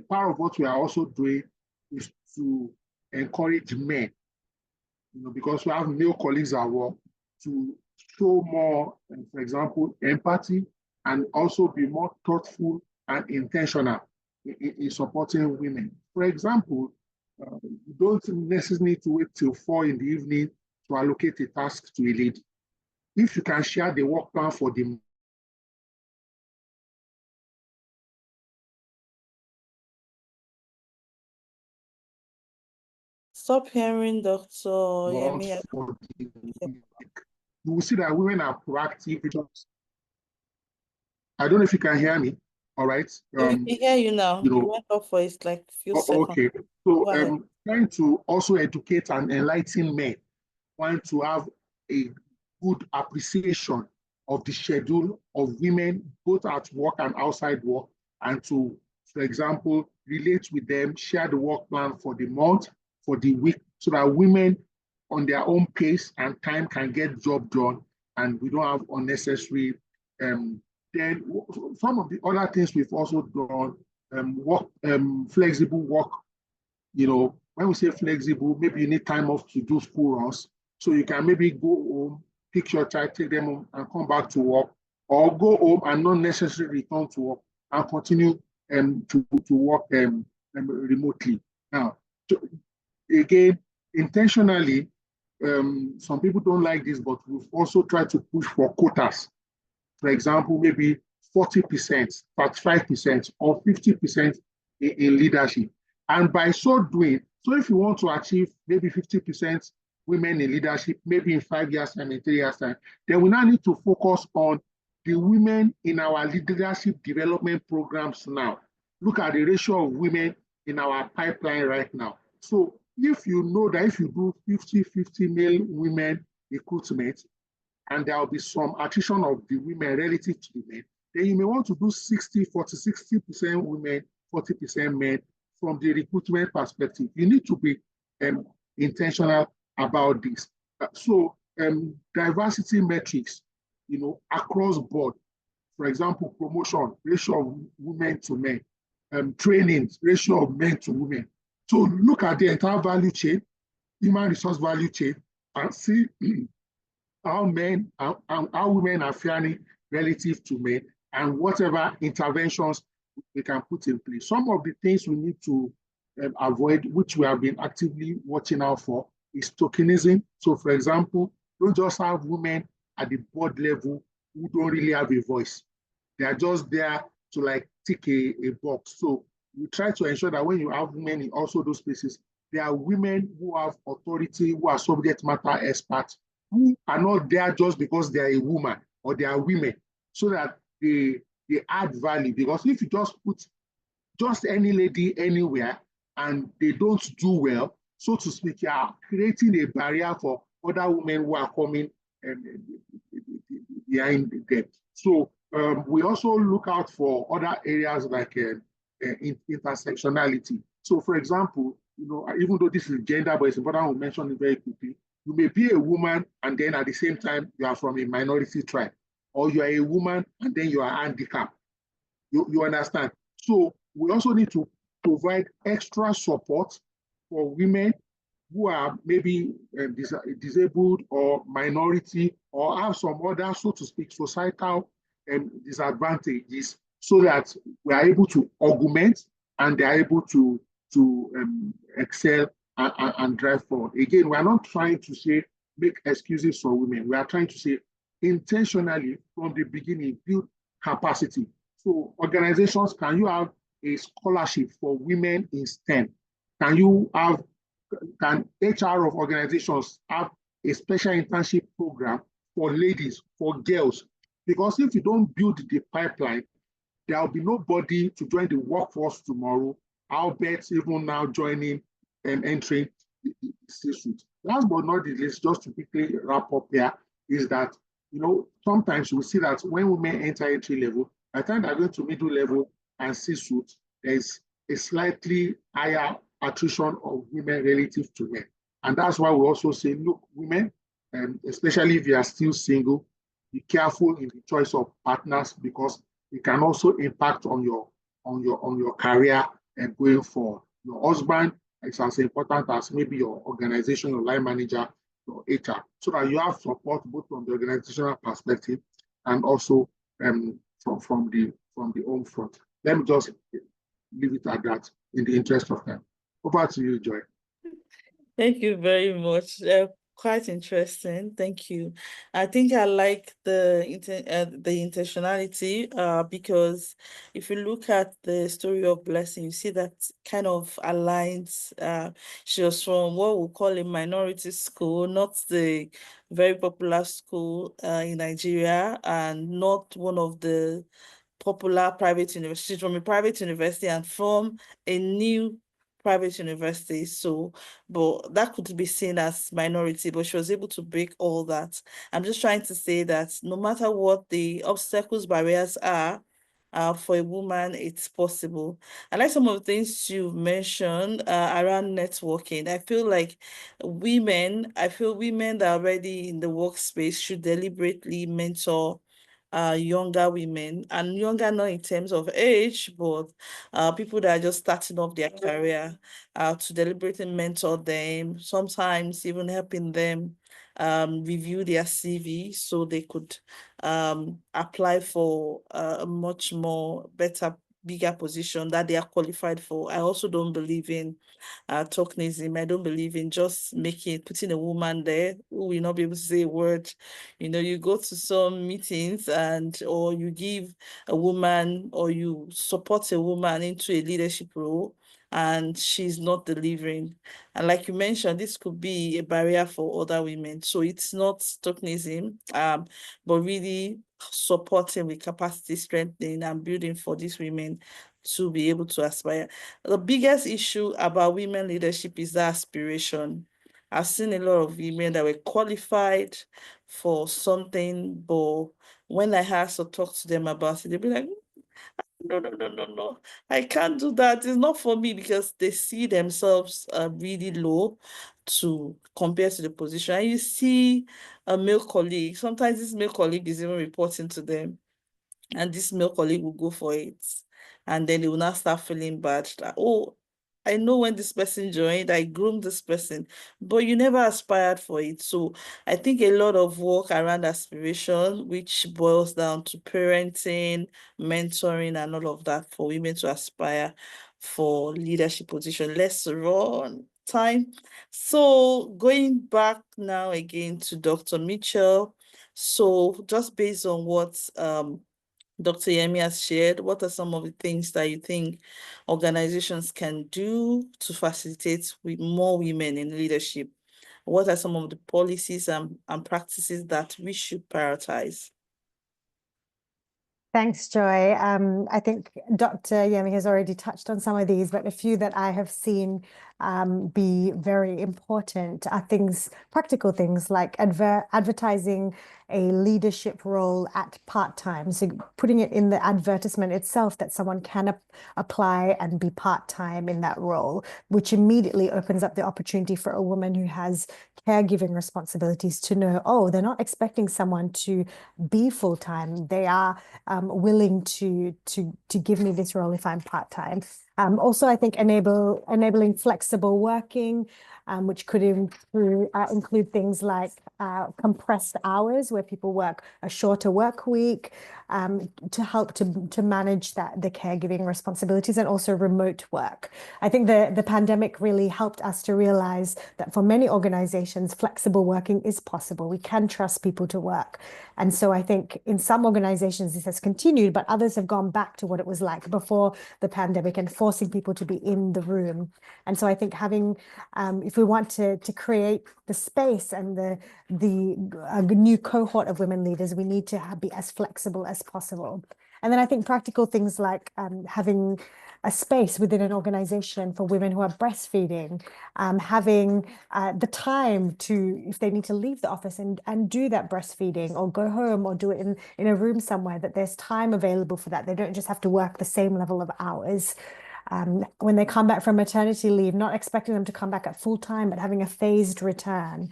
Part of what we are also doing is to encourage men, because we have male colleagues at work, to show more, for example, empathy and also be more thoughtful and intentional in supporting women. For example, you don't necessarily need to wait till 4 in the evening to allocate a task to a lady. If you can share the work plan for the Stop hearing Dr. Yemi. You will see that women are proactive. I don't know if you can hear me. All right. We can hear you now. You went off for it's like a few seconds. Okay. So trying to also educate and enlighten men, want to have a good appreciation of the schedule of women, both at work and outside work, and to, for example, relate with them, share the work plan for the month, for the week, so that women on their own pace and time can get job done, and we don't have unnecessary. Then some of the other things we've also done, flexible work. When we say flexible, maybe you need time off to do school runs, so you can maybe go home, pick your child, take them home, and come back to work, or go home and not necessarily return to work and continue to work remotely. Now, again, intentionally, some people don't like this, but we've also tried to push for quotas. For example, maybe 40%, 35%, or 50% in leadership. And by so doing, so if you want to achieve maybe 50% women in leadership, maybe in 5 years time, in 3 years time, then we now need to focus on the women in our leadership development programs now. Look at the ratio of women in our pipeline right now. So if you know that if you do 50-50 male women recruitment, and there will be some attrition of the women relative to the men, then you may want to do 60% women, 40% men from the recruitment perspective. You need to be intentional about this. So diversity metrics, across board. For example, promotion, ratio of women to men, training, ratio of men to women. So look at the entire value chain, human resource value chain, and see how women are faring relative to men, and whatever interventions we can put in place. Some of the things we need to avoid, which we have been actively watching out for, is tokenism. So, for example, don't just have women at the board level who don't really have a voice. They are just there to like tick a box. So we try to ensure that when you have women in also those places, there are women who have authority, who are subject matter experts, who are not there just because they are a woman or they are women, so that they add value. Because if you just put just any lady anywhere and they don't do well, so to speak, you are creating a barrier for other women who are coming behind them. So we also look out for other areas like intersectionality. So, for example, even though this is gender, but it's important we mention it very quickly. You may be a woman and then at the same time you are from a minority tribe, or you are a woman and then you are handicapped. You understand? So we also need to provide extra support for women who are maybe disabled or minority, or have some other, so to speak, societal disadvantages, so that we are able to augment and they are able to excel and drive forward. Again, we are not trying to say make excuses for women. We are trying to say intentionally from the beginning build capacity. So organizations, can you have a scholarship for women in STEM? Can HR of organizations have a special internship program for ladies, for girls? Because if you don't build the pipeline, there will be nobody to join the workforce tomorrow. I'll bet even now joining and entering the C-suite. Last but not the least, just to quickly wrap up here, is that sometimes we see that when women enter entry level, by the time they're going to middle level and C-suite, there's a slightly higher attrition of women relative to men. And that's why we also say, look, women, especially if you are still single, be careful in the choice of partners, because it can also impact on your career and going forward. Your husband is as important as maybe your organization, your line manager, your HR, so that you have support both from the organizational perspective and also from the home front. Let me just leave it at that in the interest of time. Over to you, Joy. Thank you very much. Quite interesting. Thank you. I think I like the intentionality because if you look at the story of Blessing, you see that kind of aligns. She was from what we call a minority school, not the very popular school in Nigeria, and not one of the popular private universities. From a private university and from a new private university. So, but that could be seen as minority, but she was able to break all that. I'm just trying to say that no matter what the obstacles, barriers are, for a woman, it's possible. I like some of the things you mentioned around networking. I feel women that are already in the workspace should deliberately mentor younger women, and younger not in terms of age, but people that are just starting off their career, to deliberately mentor them, sometimes even helping them review their CV so they could apply for a much more bigger position that they are qualified for. I also don't believe in tokenism. I don't believe in just putting a woman there who will not be able to say a word. You go to some meetings or you give a woman or you support a woman into a leadership role and she's not delivering. And like you mentioned, this could be a barrier for other women. So it's not tokenism, but really supporting with capacity strengthening and building for these women to be able to aspire. The biggest issue about women leadership is the aspiration. I've seen a lot of women that were qualified for something, but when I asked to talk to them about it, they'd be like, no, I can't do that. It's not for me, because they see themselves really low to compare to the position. And you see a male colleague, sometimes this male colleague is even reporting to them, and this male colleague will go for it. And then they will not start feeling bad that, oh, I know when this person joined, I groomed this person, but you never aspired for it. So I think a lot of work around aspiration, which boils down to parenting, mentoring, and all of that for women to aspire for leadership position. Let's run time. So going back now again to Dr. Mitchell. So just based on what Dr. Yemi has shared, what are some of the things that you think organizations can do to facilitate with more women in leadership? What are some of the policies and practices that we should prioritize? Thanks, Joy. I think Dr. Yemi has already touched on some of these, but a few that I have seen be very important are practical things like advertising a leadership role at part-time. So putting it in the advertisement itself that someone can apply and be part-time in that role, which immediately opens up the opportunity for a woman who has caregiving responsibilities to know, oh, they're not expecting someone to be full-time. They are willing to give me this role if I'm part-time. Also, I think enabling flexible working, which could include things like compressed hours where people work a shorter work week, to help to manage the caregiving responsibilities, and also remote work. I think the pandemic really helped us to realize that for many organizations, flexible working is possible. We can trust people to work. And so I think in some organizations this has continued, but others have gone back to what it was like before the pandemic and forcing people to be in the room. And so I think having, if we want to create the space and the new cohort of women leaders, we need to be as flexible as possible. And then I think practical things like having a space within an organization for women who are breastfeeding, having the time to, if they need to leave the office and do that breastfeeding or go home or do it in a room somewhere, that there's time available for that. They don't just have to work the same level of hours. When they come back from maternity leave, not expecting them to come back at full time, but having a phased return.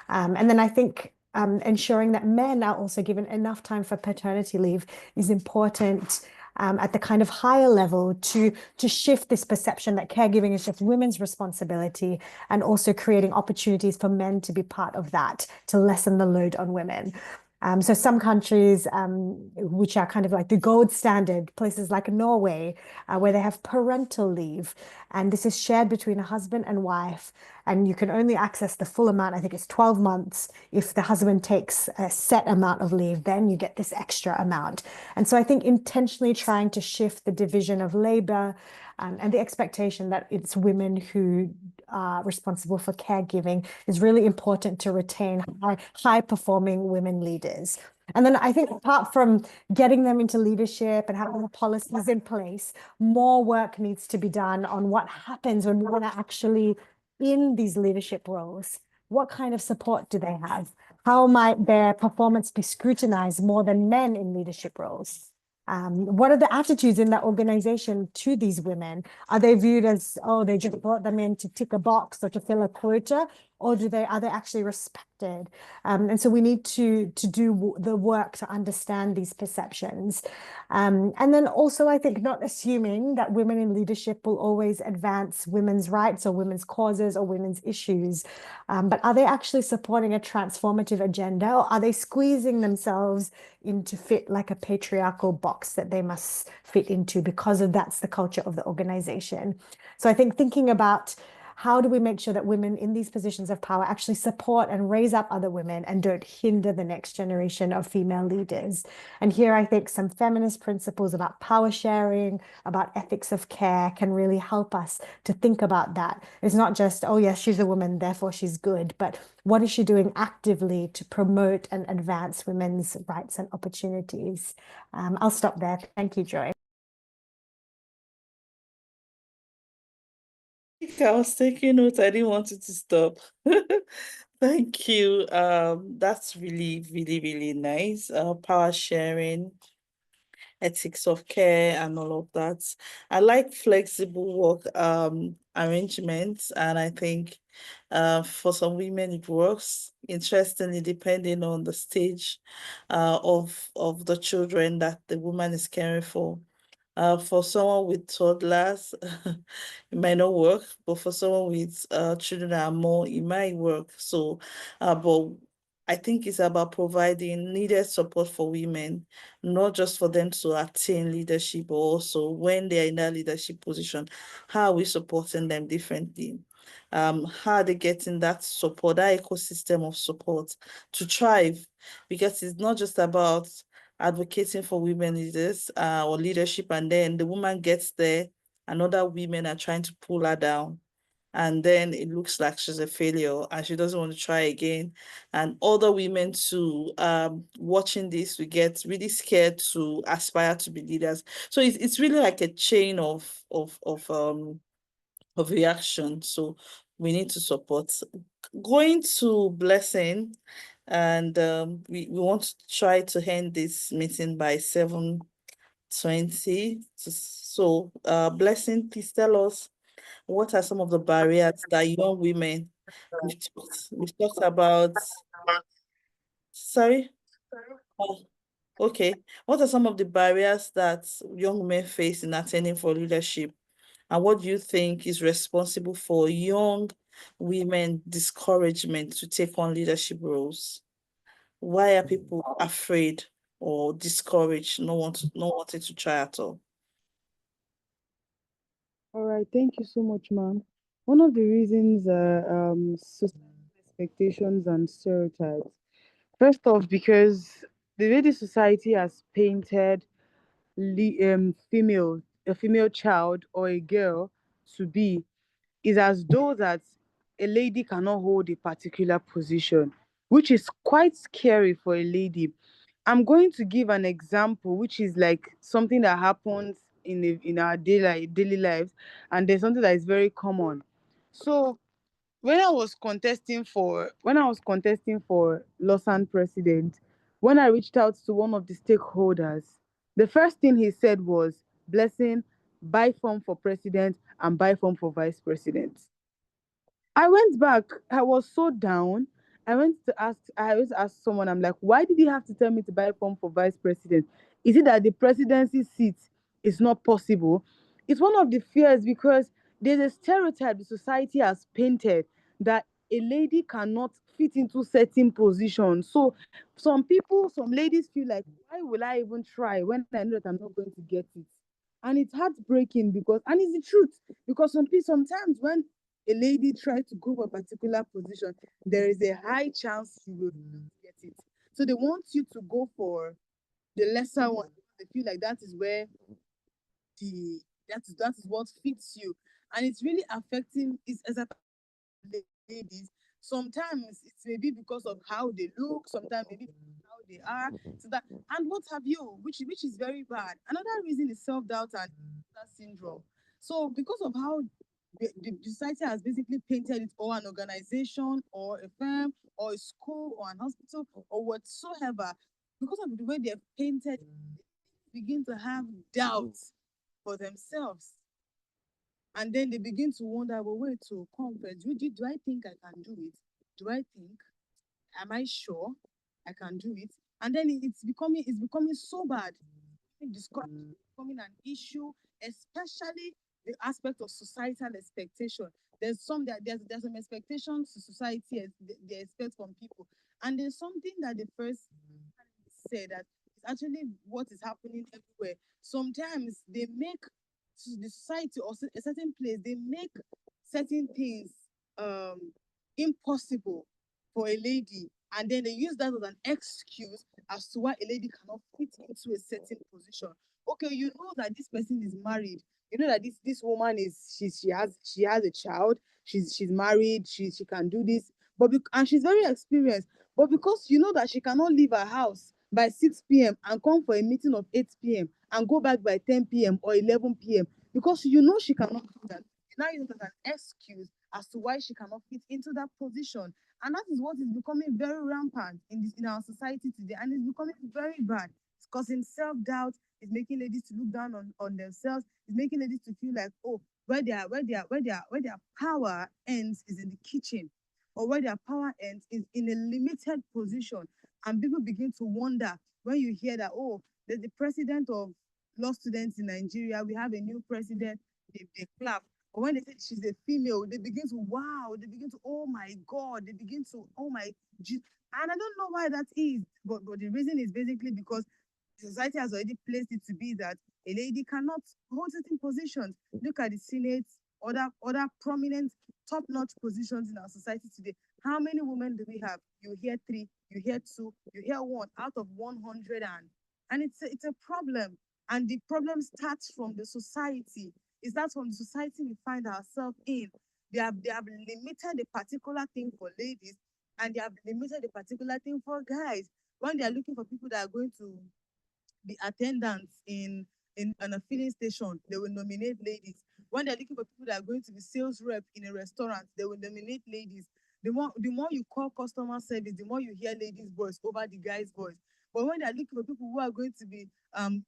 And then I think ensuring that men are also given enough time for paternity leave is important at the kind of higher level to shift this perception that caregiving is just women's responsibility, and also creating opportunities for men to be part of that, to lessen the load on women. So some countries, which are kind of like the gold standard, places like Norway, where they have parental leave, and this is shared between a husband and wife, and you can only access the full amount. I think it's 12 months. If the husband takes a set amount of leave, then you get this extra amount. And so I think intentionally trying to shift the division of labor and the expectation that it's women who are responsible for caregiving is really important to retain high-performing women leaders. And then I think apart from getting them into leadership and having the policies in place, more work needs to be done on what happens when women are actually in these leadership roles. What kind of support do they have? How might their performance be scrutinized more than men in leadership roles? What are the attitudes in that organization to these women? Are they viewed as, oh, they just brought them in to tick a box or to fill a quota, or are they actually respected? And so we need to do the work to understand these perceptions. And then also, I think, not assuming that women in leadership will always advance women's rights or women's causes or women's issues, but are they actually supporting a transformative agenda, or are they squeezing themselves into fit like a patriarchal box that they must fit into because that's the culture of the organization? So I think thinking about how do we make sure that women in these positions of power actually support and raise up other women and don't hinder the next generation of female leaders? And here I think some feminist principles about power sharing, about ethics of care can really help us to think about that. It's not just, oh yes, she's a woman, therefore she's good, but what is she doing actively to promote and advance women's rights and opportunities? I'll stop there. Thank you, Joy. Okay, I was taking notes. I didn't want it to stop. Thank you. That's really, really, really nice. Power sharing, ethics of care, and all of that. I like flexible work arrangements, and I think for some women it works. Interestingly, depending on the stage of the children that the woman is caring for. For someone with toddlers, it might not work, but for someone with children that are more, it might work. So, but I think it's about providing needed support for women, not just for them to attain leadership, but also when they're in that leadership position, how are we supporting them differently? How are they getting that support, that ecosystem of support to thrive? Because it's not just about advocating for women leaders or leadership, and then the woman gets there and other women are trying to pull her down, and then it looks like she's a failure and she doesn't want to try again. And other women too, watching this, we get really scared to aspire to be leaders. So it's really like a chain of reaction. So we need to support. Going to Blessing, and we want to try to end this meeting by 7:20. So Blessing, please tell us, what are some of the barriers that young women, we've talked about, sorry? Oh, okay. What are some of the barriers that young women face in attending for leadership? And what do you think is responsible for young women discouragement to take on leadership roles? Why are people afraid or discouraged, not wanting to try at all? All right, thank you so much, ma'am. One of the reasons societal expectations and stereotypes. First off, because the way the society has painted a female child or a girl to be is as though that a lady cannot hold a particular position, which is quite scary for a lady. I'm going to give an example, which is like something that happens in our daily lives, and there's something that is very common. So when I was contesting for Lausanne president, when I reached out to one of the stakeholders, the first thing he said was, "Blessing, buy form for president and buy form for vice president." I went back. I was so down. I went to ask someone, I'm like, why did he have to tell me to buy form for vice president? Is it that the presidency seat is not possible? It's one of the fears because there's a stereotype the society has painted that a lady cannot fit into certain positions. So some ladies feel like, why will I even try when I know that I'm not going to get it? And it's heartbreaking and it's the truth, because sometimes when a lady tries to go for a particular position, there is a high chance she will not get it. So they want you to go for the lesser one. They feel like that is where that is what fits you, and it's really affecting. It's as a ladies. Sometimes it's maybe because of how they look. Sometimes maybe how they are. So that and what have you, which is very bad. Another reason is self doubt and imposter syndrome. So because of how the society has basically painted it, or an organization or a firm or a school or an hospital or whatsoever, because of the way they've painted, they begin to have doubts for themselves. And then they begin to wonder, well, wait, to come first. Do I think I can do it? Do I think? Am I sure I can do it? And then it's becoming so bad. Discouragement becoming an issue, especially the aspect of societal expectation. There's some expectations to society they expect from people, and there's something that the first said that it's actually what is happening everywhere. Sometimes they make the society or a certain place, they make certain things um impossible for a lady, and then they use that as an excuse as to why a lady cannot fit into a certain position. Okay, you know that this person is married. You know that this woman is she has a child. She's married. She can do this, and she's very experienced. But because you know that she cannot leave her house by 6 p.m. and come for a meeting of 8 p.m. and go back by 10 p.m. or 11 p.m. because you know she cannot do that. now use it as an excuse as to why she cannot fit into that position. And that is what is becoming very rampant in our society today. And it's becoming very bad. It's causing self-doubt. It's making ladies to look down on themselves. It's making ladies to feel like, oh, where their power ends is in the kitchen, or where their power ends is in a limited position. And people begin to wonder when you hear that, oh, there's the president of law students in Nigeria, we have a new president, they clap. But when they say she's a female, they begin to wow, they begin to, oh my God, they begin to, oh my, and I don't know why that is, but the reason is basically because society has already placed it to be that a lady cannot hold certain positions. Look at the Senate, other prominent, top-notch positions in our society today. How many women do we have? You hear 3, you hear 2, you hear 1 out of 100, and it's a problem. And the problem starts from the society. It starts from the society we find ourselves in. They have limited a particular thing for ladies, and they have limited a particular thing for guys. When they are looking for people that are going to be attendants in a filling station, they will nominate ladies. When they're looking for people that are going to be sales rep in a restaurant, they will nominate ladies. The more you call customer service, the more you hear ladies' voice over the guy's voice. But when they're looking for people who are going to be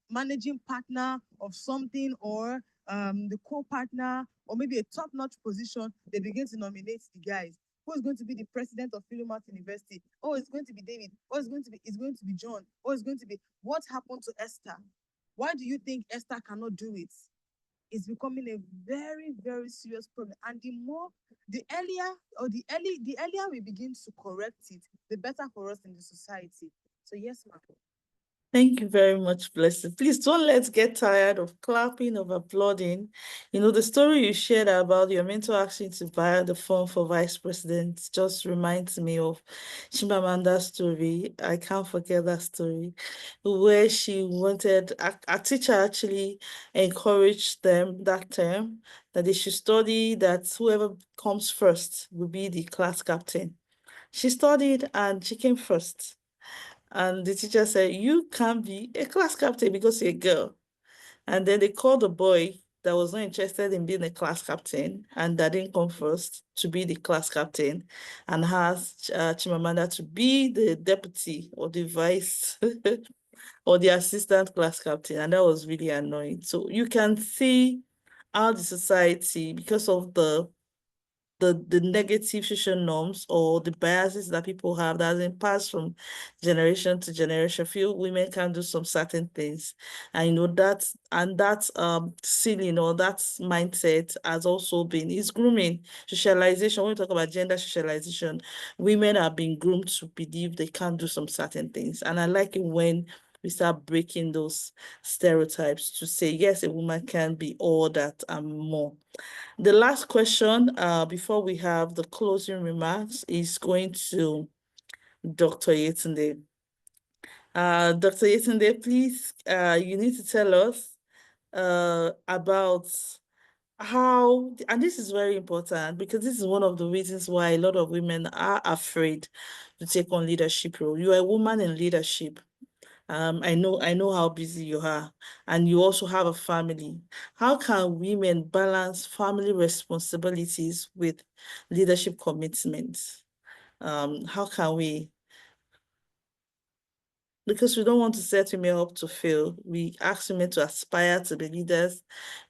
managing partner of something, or the co-partner, or maybe a top-notch position, they begin to nominate the guys. Who is going to be the president of Philomath University? Oh, it's going to be David. Oh, it's going to be John. Oh, it's going to be, what happened to Esther? Why do you think Esther cannot do it? It's becoming a very, very serious problem. And the earlier we begin to correct it, the better for us in the society. So yes, ma'am. Thank you very much, Blessing. Please don't let's get tired of clapping, of applauding. You know, the story you shared about your mentor asking to buy the phone for vice president just reminds me of Chimamanda's story. I can't forget that story, where she wanted, a teacher actually encouraged them that term that they should study, that whoever comes first will be the class captain. She studied and she came first. And the teacher said, you can't be a class captain because you're a girl. And then they called the boy that was not interested in being a class captain and that didn't come first to be the class captain, and asked Chimamanda to be the deputy or the vice or the assistant class captain. And that was really annoying. So you can see how the society, because of the negative social norms or the biases that people have that has been passed from generation to generation, feel women can do some certain things. And you know that ceiling or that mindset has also been, is grooming, socialization. When we talk about gender socialization, women are being groomed to believe they can't do some certain things. And I like it when we start breaking those stereotypes to say, yes, a woman can be all that and more. The last question, before we have the closing remarks, is going to Dr. Yetunde. Dr. Yetunde, please, you need to tell us about how, and this is very important because this is one of the reasons why a lot of women are afraid to take on leadership role. You are a woman in leadership. I know how busy you are, and you also have a family. How can women balance family responsibilities with leadership commitments? How can we? Because we don't want to set women up to fail. We ask women to aspire to be leaders.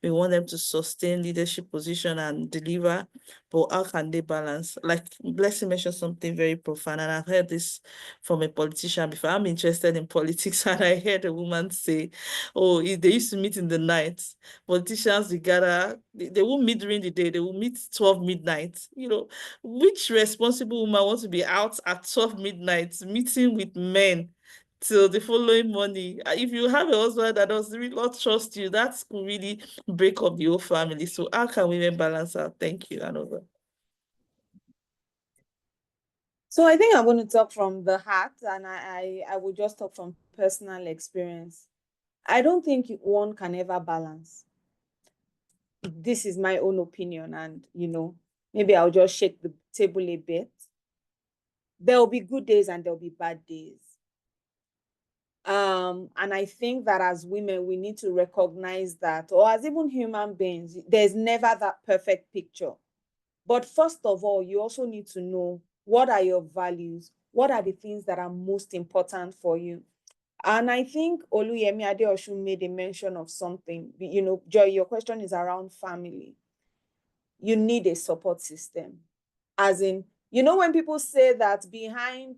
We want them to sustain leadership position and deliver. But how can they balance? Like Blessing mentioned something very profound, and I've heard this from a politician before. I'm interested in politics, and I heard a woman say, oh, they used to meet in the night. Politicians, they gather, they won't meet during the day, they will meet 12 midnight. You know, which responsible woman wants to be out at 12 midnight meeting with men till the following morning? If you have a husband that does really not trust you, that could really break up the whole family. So how can women balance out? Thank you, Anova. So I think I'm going to talk from the heart, and I will just talk from personal experience. I don't think one can ever balance. This is my own opinion, and maybe I'll just shake the table a bit. There will be good days and there will be bad days. And I think that as women, we need to recognize that, or as even human beings, there's never that perfect picture. But first of all, you also need to know what are your values, what are the things that are most important for you. And I think Oluyemi Adeosun made a mention of something. You know, Joy, your question is around family. You need a support system. As in, you know, when people say that behind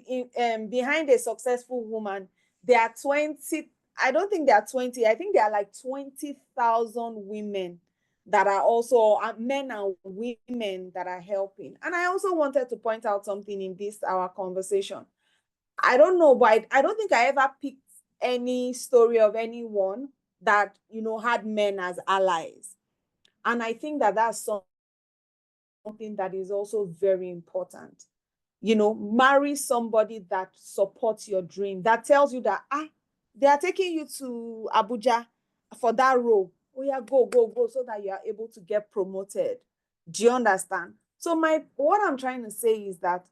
a successful woman, there are 20, I don't think there are 20, I think there are like 20,000 women that are also men and women that are helping. And I also wanted to point out something in this, our conversation. I don't know, but I don't think I ever picked any story of anyone that, you know, had men as allies. And I think that that's something that is also very important. You know, marry somebody that supports your dream, that tells you that, they are taking you to Abuja for that role. Oh yeah, go, so that you are able to get promoted. Do you understand? So what I'm trying to say is that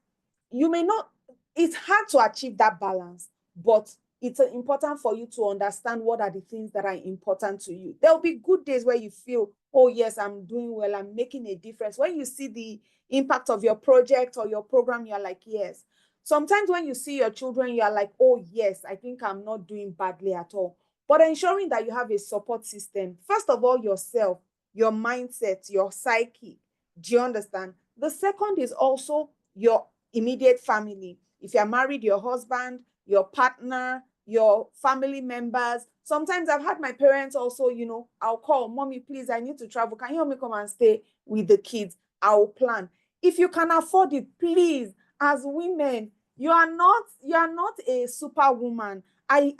you may not, it's hard to achieve that balance, but it's important for you to understand what are the things that are important to you. There'll be good days where you feel, oh yes, I'm doing well, I'm making a difference. When you see the impact of your project or your program, you're like, yes. Sometimes when you see your children, you're like, oh yes, I think I'm not doing badly at all. But ensuring that you have a support system, first of all, yourself, your mindset, your psyche. Do you understand? The second is also your immediate family. If you're married, your husband, your partner, your family members. Sometimes I've had my parents also, you know, I'll call, mommy, please, I need to travel. Can you help me come and stay with the kids? I'll plan. If you can afford it, please, as women, you are not a superwoman. I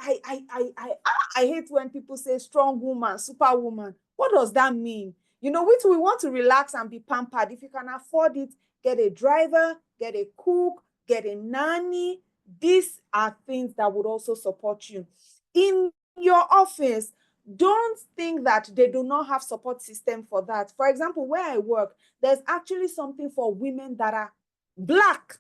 hate when people say strong woman, superwoman. What does that mean? You know, we want to relax and be pampered. If you can afford it, get a driver, get a cook, get a nanny. These are things that would also support you. In your office, don't think that they do not have support system for that. For example, where I work, there's actually something for women that are Black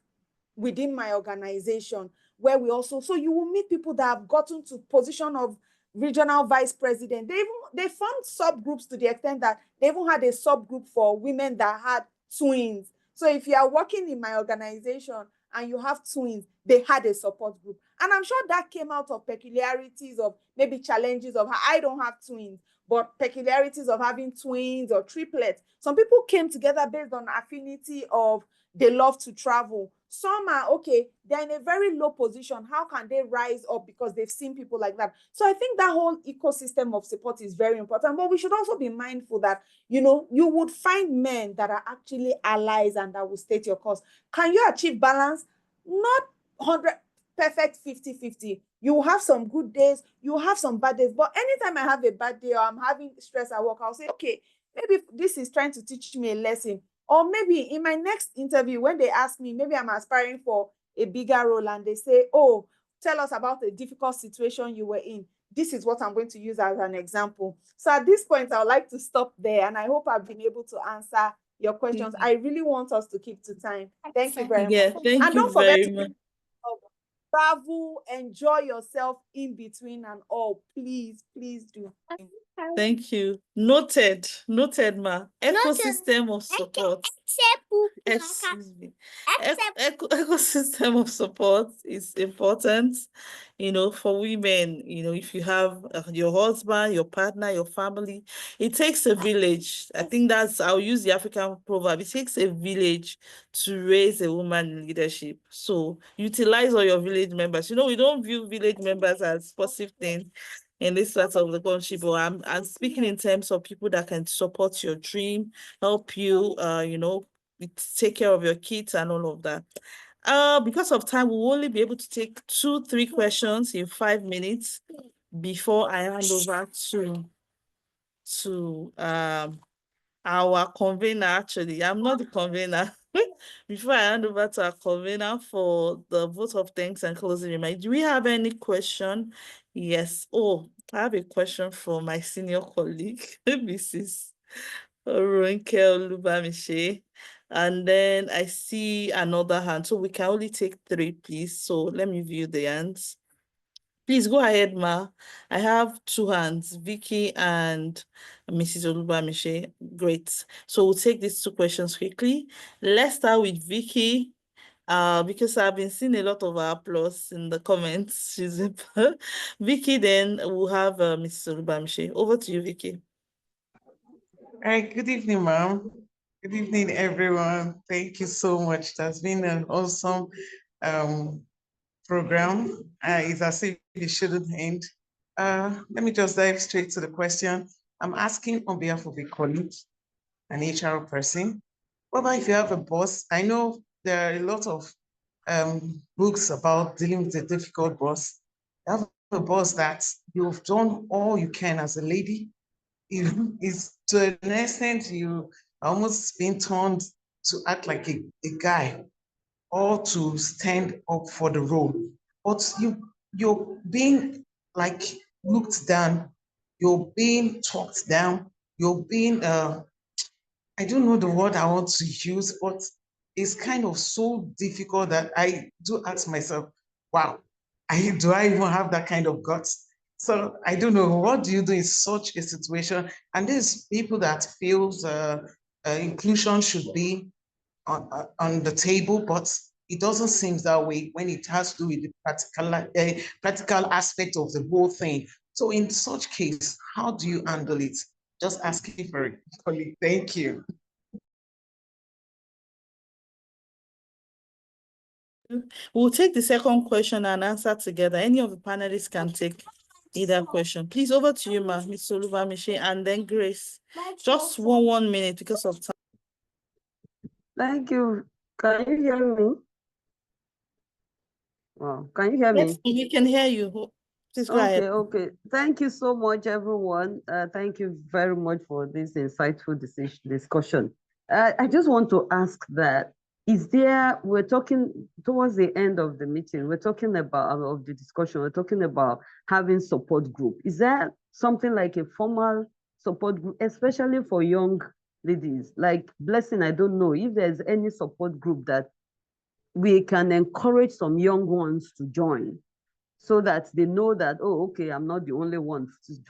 within my organization, where we also, so you will meet people that have gotten to position of regional vice president. They formed subgroups to the extent that they even had a subgroup for women that had twins. So if you are working in my organization and you have twins, they had a support group. And I'm sure that came out of peculiarities of maybe challenges of I don't have twins, but peculiarities of having twins or triplets. Some people came together based on affinity of they love to travel. Some are okay, they're in a very low position. How can they rise up because they've seen people like that? So I think that whole ecosystem of support is very important. But we should also be mindful that, you know, you would find men that are actually allies and that will state your cause. Can you achieve balance? Not 100 perfect 50-50. You will have some good days, you will have some bad days. But anytime I have a bad day or I'm having stress at work, I'll say, okay, maybe this is trying to teach me a lesson. Or maybe in my next interview, when they ask me, maybe I'm aspiring for a bigger role and they say, oh, tell us about a difficult situation you were in. This is what I'm going to use as an example. So at this point, I would like to stop there. And I hope I've been able to answer your questions. I really want us to keep to time. Thank you very much. Thank and you don't forget very to much. travel, enjoy yourself in between and all. Please do. Thank you. Noted, ma. Ecosystem of support. Excuse me. Ecosystem of support is important, you know, for women. You know, if you have your husband, your partner, your family, it takes a village. I think I'll use the African proverb. It takes a village to raise a woman in leadership. So utilize all your village members. You know, we don't view village members as positive things in this part of the country, but I'm speaking in terms of people that can support your dream, help you, you know, take care of your kids and all of that. Because of time, we'll only be able to take 2-3 questions in 5 minutes before I hand over to our convener. Actually, I'm not the convener. Before I hand over to our convener for the vote of thanks and closing remarks, do we have any question? Yes. Oh, I have a question from my senior colleague, Mrs. Ronke Olubamiche. And then I see another hand. So we can only take 3, please. So let me view the hands. Please go ahead, Ma. I have two hands, Vicky and Mrs. Olubamise. Great. So we'll take these two questions quickly. Let's start with Vicky. Because I've been seeing a lot of applause in the comments. She's Vicky, then we'll have Mrs. Olubamise. Over to you, Vicky. All right, good evening, ma'am. Good evening, everyone. Thank you so much. That's been an awesome program. It's as if it shouldn't end. Let me just dive straight to the question. I'm asking on behalf of a colleague, an HR person. What about if you have a boss? I know there are a lot of books about dealing with a difficult boss. You have a boss that you've done all you can as a lady. Is to an extent you almost being turned to act like a guy or to stand up for the role. But you're being like looked down, you're being talked down, you're being I don't know the word I want to use, but it's kind of so difficult that I do ask myself, wow, do I even have that kind of guts? So I don't know, what do you do in such a situation? And there's people that feels inclusion should be on the table, but it doesn't seem that way when it has to do with the practical aspect of the whole thing. So in such case, how do you handle it? Just asking for it, colleague. Thank you. We'll take the second question and answer together. Any of the panelists can take either question. Please, over to you, Ma, Ms. Olubamise, and then Grace. Just 1 minute because of time. Thank you. Can you hear me? Well, can you hear me? Yes, we can hear you. Please go ahead. Okay. Thank you so much, everyone. Thank you very much for this insightful discussion. I just want to ask that, we're talking towards the end of the meeting, we're talking about, of the discussion, we're talking about having support group. Is there something like a formal support group, especially for young ladies? Like Blessing, I don't know if there's any support group that we can encourage some young ones to join, so that they know that, oh, okay, I'm not the only one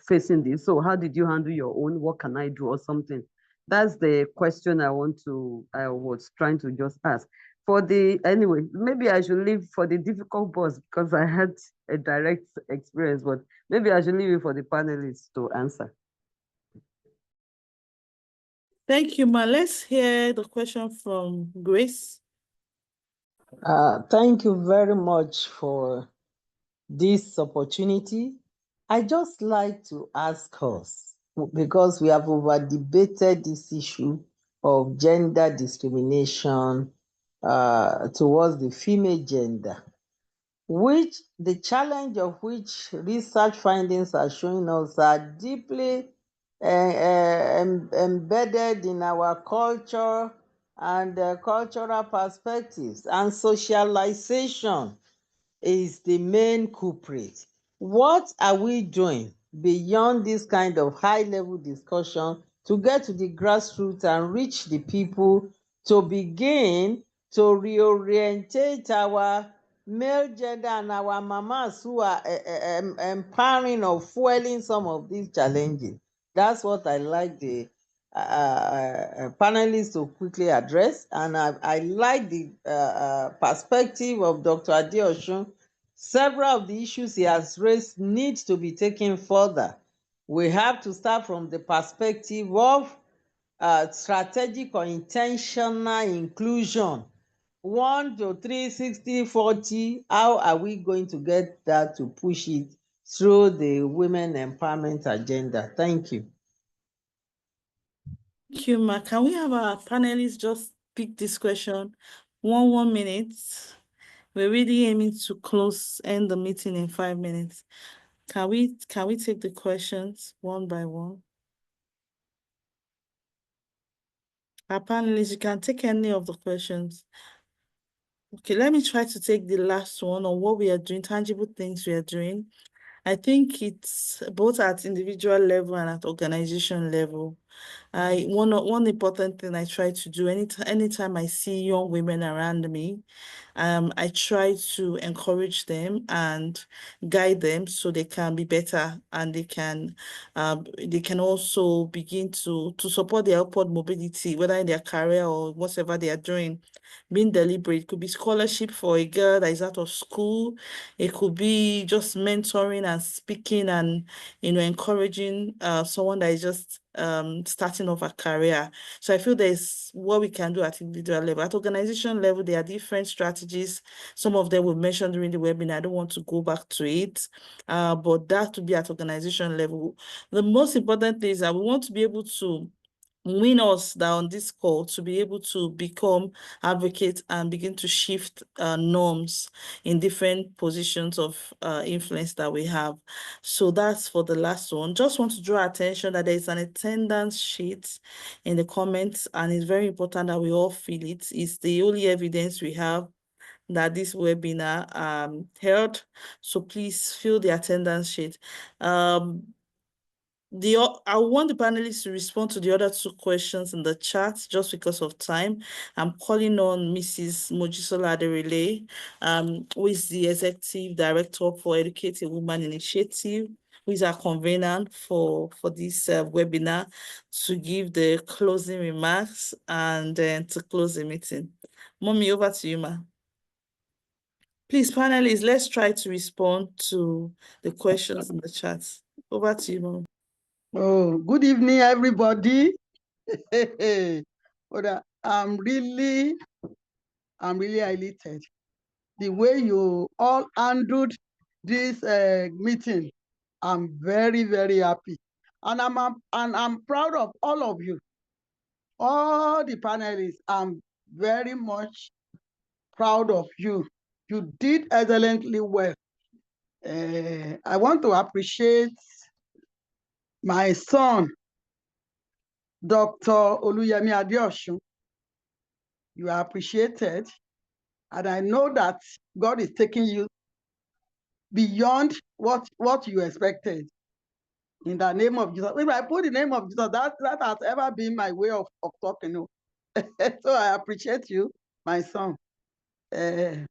facing this. So how did you handle your own? What can I do, or something? That's the question I was trying to just ask. Anyway, maybe I should leave for the difficult boss because I had a direct experience, but maybe I should leave it for the panelists to answer. Thank you, Ma. Let's hear the question from Grace. Thank you very much for this opportunity. I just like to ask us, because we have over debated this issue of gender discrimination towards the female gender, which the challenge of which research findings are showing us are deeply embedded in our culture and cultural perspectives, and socialization is the main culprit. What are we doing beyond this kind of high-level discussion to get to the grassroots and reach the people to begin to reorientate our male gender and our mamas who are empowering or fueling some of these challenges? That's what I like the panelists to quickly address, and I like the perspective of Dr. Adeosun. Several of the issues he has raised need to be taken further. We have to start from the perspective of strategic or intentional inclusion. 1 to 3, 60, 40, how are we going to get that to push it through the women empowerment agenda? Thank you. Thank you, Ma. Can we have our panelists just pick this question? 1 minute. We're really aiming to end the meeting in 5 minutes. Can we take the questions one by one? Our panelists, you can take any of the questions. Okay, let me try to take the last one on what we are doing, tangible things we are doing. I think it's both at individual level and at organization level. One important thing I try to do anytime I see young women around me, I try to encourage them and guide them so they can be better, and they can also begin to support their upward mobility, whether in their career or whatever they are doing. Being deliberate. It could be scholarship for a girl that is out of school. It could be just mentoring and speaking and encouraging someone that is just starting off a career. So I feel there's what we can do at individual level. At organization level, there are different strategies. Some of them we mentioned during the webinar. I don't want to go back to it, but that to be at organization level. The most important thing is that we want to be able to win us down this call to be able to become advocates and begin to shift norms in different positions of influence that we have. So that's for the last one. Just want to draw attention that there is an attendance sheet in the comments, and it's very important that we all fill it. It's the only evidence we have that this webinar held. So please fill the attendance sheet. I want the panelists to respond to the other two questions in the chat just because of time. I'm calling on Mrs. Mojisola Aderele, who is the Executive Director for Educate a Woman Initiative, who is our convener for this webinar, to give the closing remarks and then to close the meeting. Mommy, over to you, ma. Please, panelists, let's try to respond to the questions in the chat. Over to you, Mom. Oh, good evening, everybody. But I'm really elated. The way you all handled this meeting, I'm very, very happy. And I'm proud of all of you. All the panelists, I'm very much proud of you. You did excellently well. I want to appreciate my son, Dr. Oluyemi Adeosun. You are appreciated. And I know that God is taking you beyond what you expected. In the name of Jesus. If I put the name of Jesus, that has ever been my way of talking. So I appreciate you, my son. Oluyemi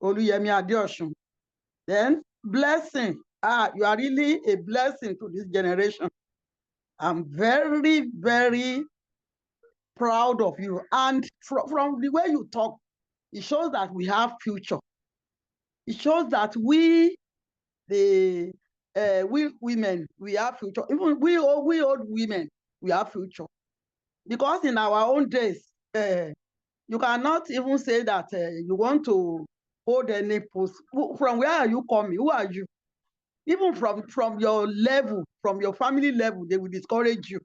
Adeosun. Then blessing. You are really a blessing to this generation. I'm very, very proud of you. And from the way you talk, it shows that we have future. It shows that we women, we have future. Even we old women, we have future. Because in our own days, you cannot even say that you want to hold any post. From where are you coming? Who are you? Even from your level, from your family level, they will discourage you.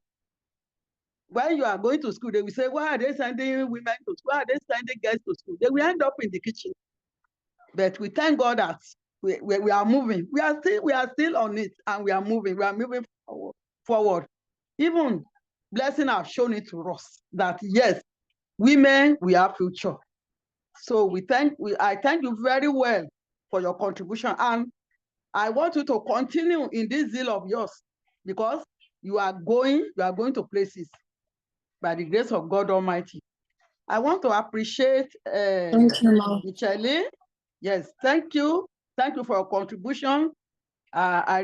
When you are going to school, they will say, why are they sending women to school? Why are they sending girls to school? They will end up in the kitchen. But we thank God that we are moving. We are still on it, and we are moving. We are moving forward. Even blessing have shown it to us that yes, women, we have future. So I thank you very well for your contribution, and I want you to continue in this zeal of yours, because you are going to places by the grace of God Almighty. I want to appreciate Thank you, Mom. Michelle. Yes, thank you. Thank you for your contribution. I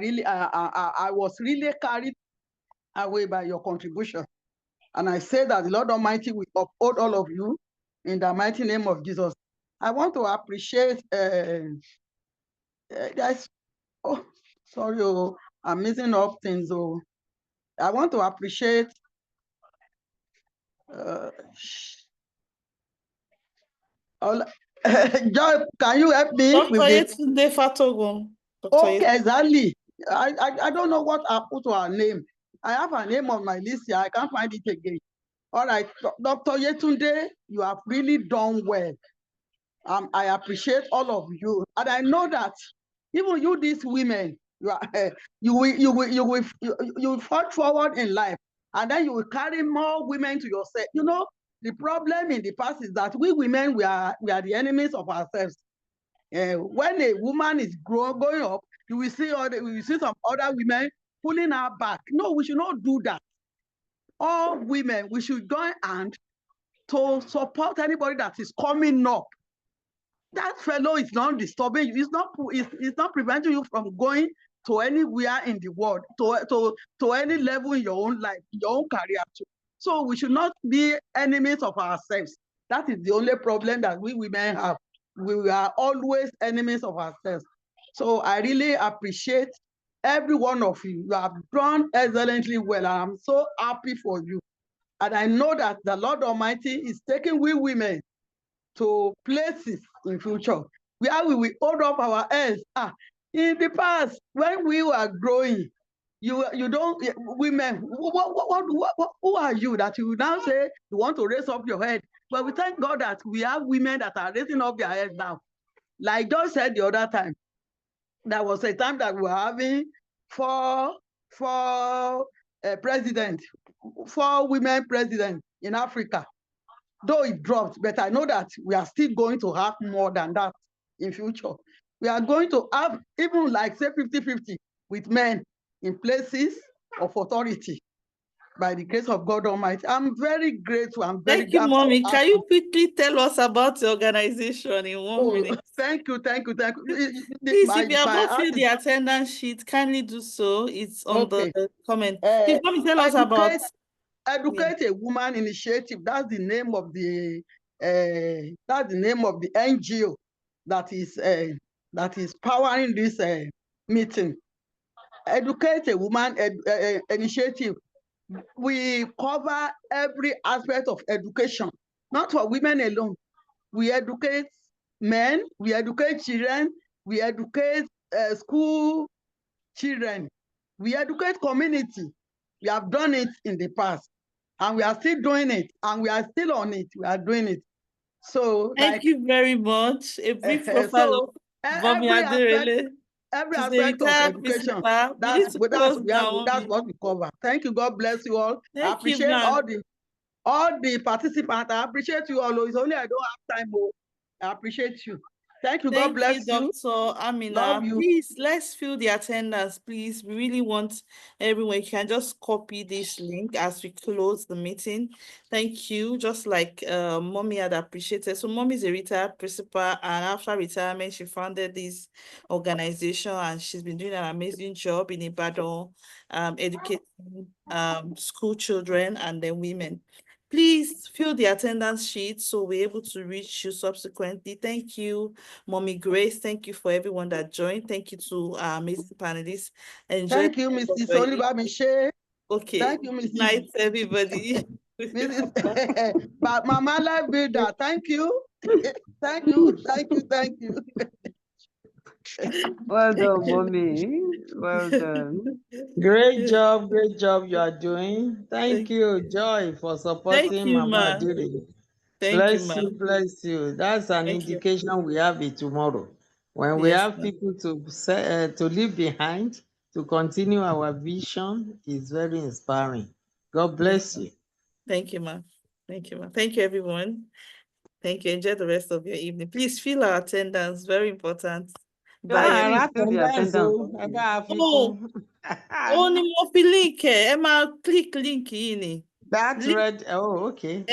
was really carried away by your contribution. And I say that the Lord Almighty will uphold all of you in the mighty name of Jesus. I want to appreciate, I'm missing up things. I want to appreciate Joy, can you help me? Dr. Yetunde Fatogun. Okay, exactly. I don't know what I put to her name. I have her name on my list here. I can't find it again. All right, Dr. Yetunde, you have really done well. I appreciate all of you, and I know that even you, these women, you will fight forward in life, and then you will carry more women to yourself. You know, the problem in the past is that we women, we are the enemies of ourselves. When a woman is going up, we will see some other women pulling her back. No, we should not do that. all women, we should join hand to support anybody that is coming up. That fellow is not disturbing you. It's not preventing you from going to anywhere in the world, to any level in your own life, in your own career too. So we should not be enemies of ourselves. That is the only problem that we women have. We are always enemies of ourselves. So I really appreciate every one of you. You have done excellently well. I'm so happy for you. And I know that the Lord Almighty is taking we women to places in future where we will hold up our heads. In the past, when we were growing, you don't, women, who are you that you now say you want to raise up your head? But we thank God that we have women that are raising up their heads now. Like Joy said the other time, there was a time that we were having four women president in Africa. Though it dropped, but I know that we are still going to have more than that in future. We are going to have even like say 50-50 with men in places of authority by the grace of God Almighty. I'm very grateful. Thank you, Mommy. Can you quickly tell us about the organization in 1 minute? Thank you. Please, if you have not filled the attendance sheet, kindly do so. It's on the comment. Please, Mommy, tell us about Educate a Woman Initiative. That's the name of the NGO that is powering this meeting. Educate a Woman Initiative. We cover every aspect of education, not for women alone. We educate men, we educate children, we educate school children, we educate community. We have done it in the past, and we are still doing it, and we are still on it. We are doing it. So thank you very much. A brief profile of Mommy Aderele. Every aspect of education, that's what we cover. Thank you. God bless you all. I appreciate all the participants. I appreciate you all. It's only I don't have time. I appreciate you. Thank you. God bless you. Dr. Amina. Please, let's fill the attendance, please. We really want everyone. You can just copy this link as we close the meeting. Thank you. Just like Mommy had appreciated. So Mommy is a retired principal, and after retirement, she founded this organization, and she's been doing an amazing job in Ibadan, educating school children and then women. Please fill the attendance sheet so we're able to reach you subsequently. Thank you, Mommy Grace. Thank you for everyone that joined. Thank you to our amazing panelists. Thank you, Mrs. Oliver Michelle. Okay. Thank you, Mrs. Good night, everybody. But Mama Life Builder, thank you. Thank you. Well done, Mommy. Well done. Great job you are doing. Thank you, Joy, for supporting Mama Aderele. Bless you. That's an indication we have it tomorrow. When we have people to leave behind, to continue our vision, is very inspiring. God bless you. Thank you, ma. Thank you, ma. Thank you, everyone. Thank you. Enjoy the rest of your evening. Please fill our attendance. Very important. Bye. Only more link. Emma, click link in. That's red. Oh, okay.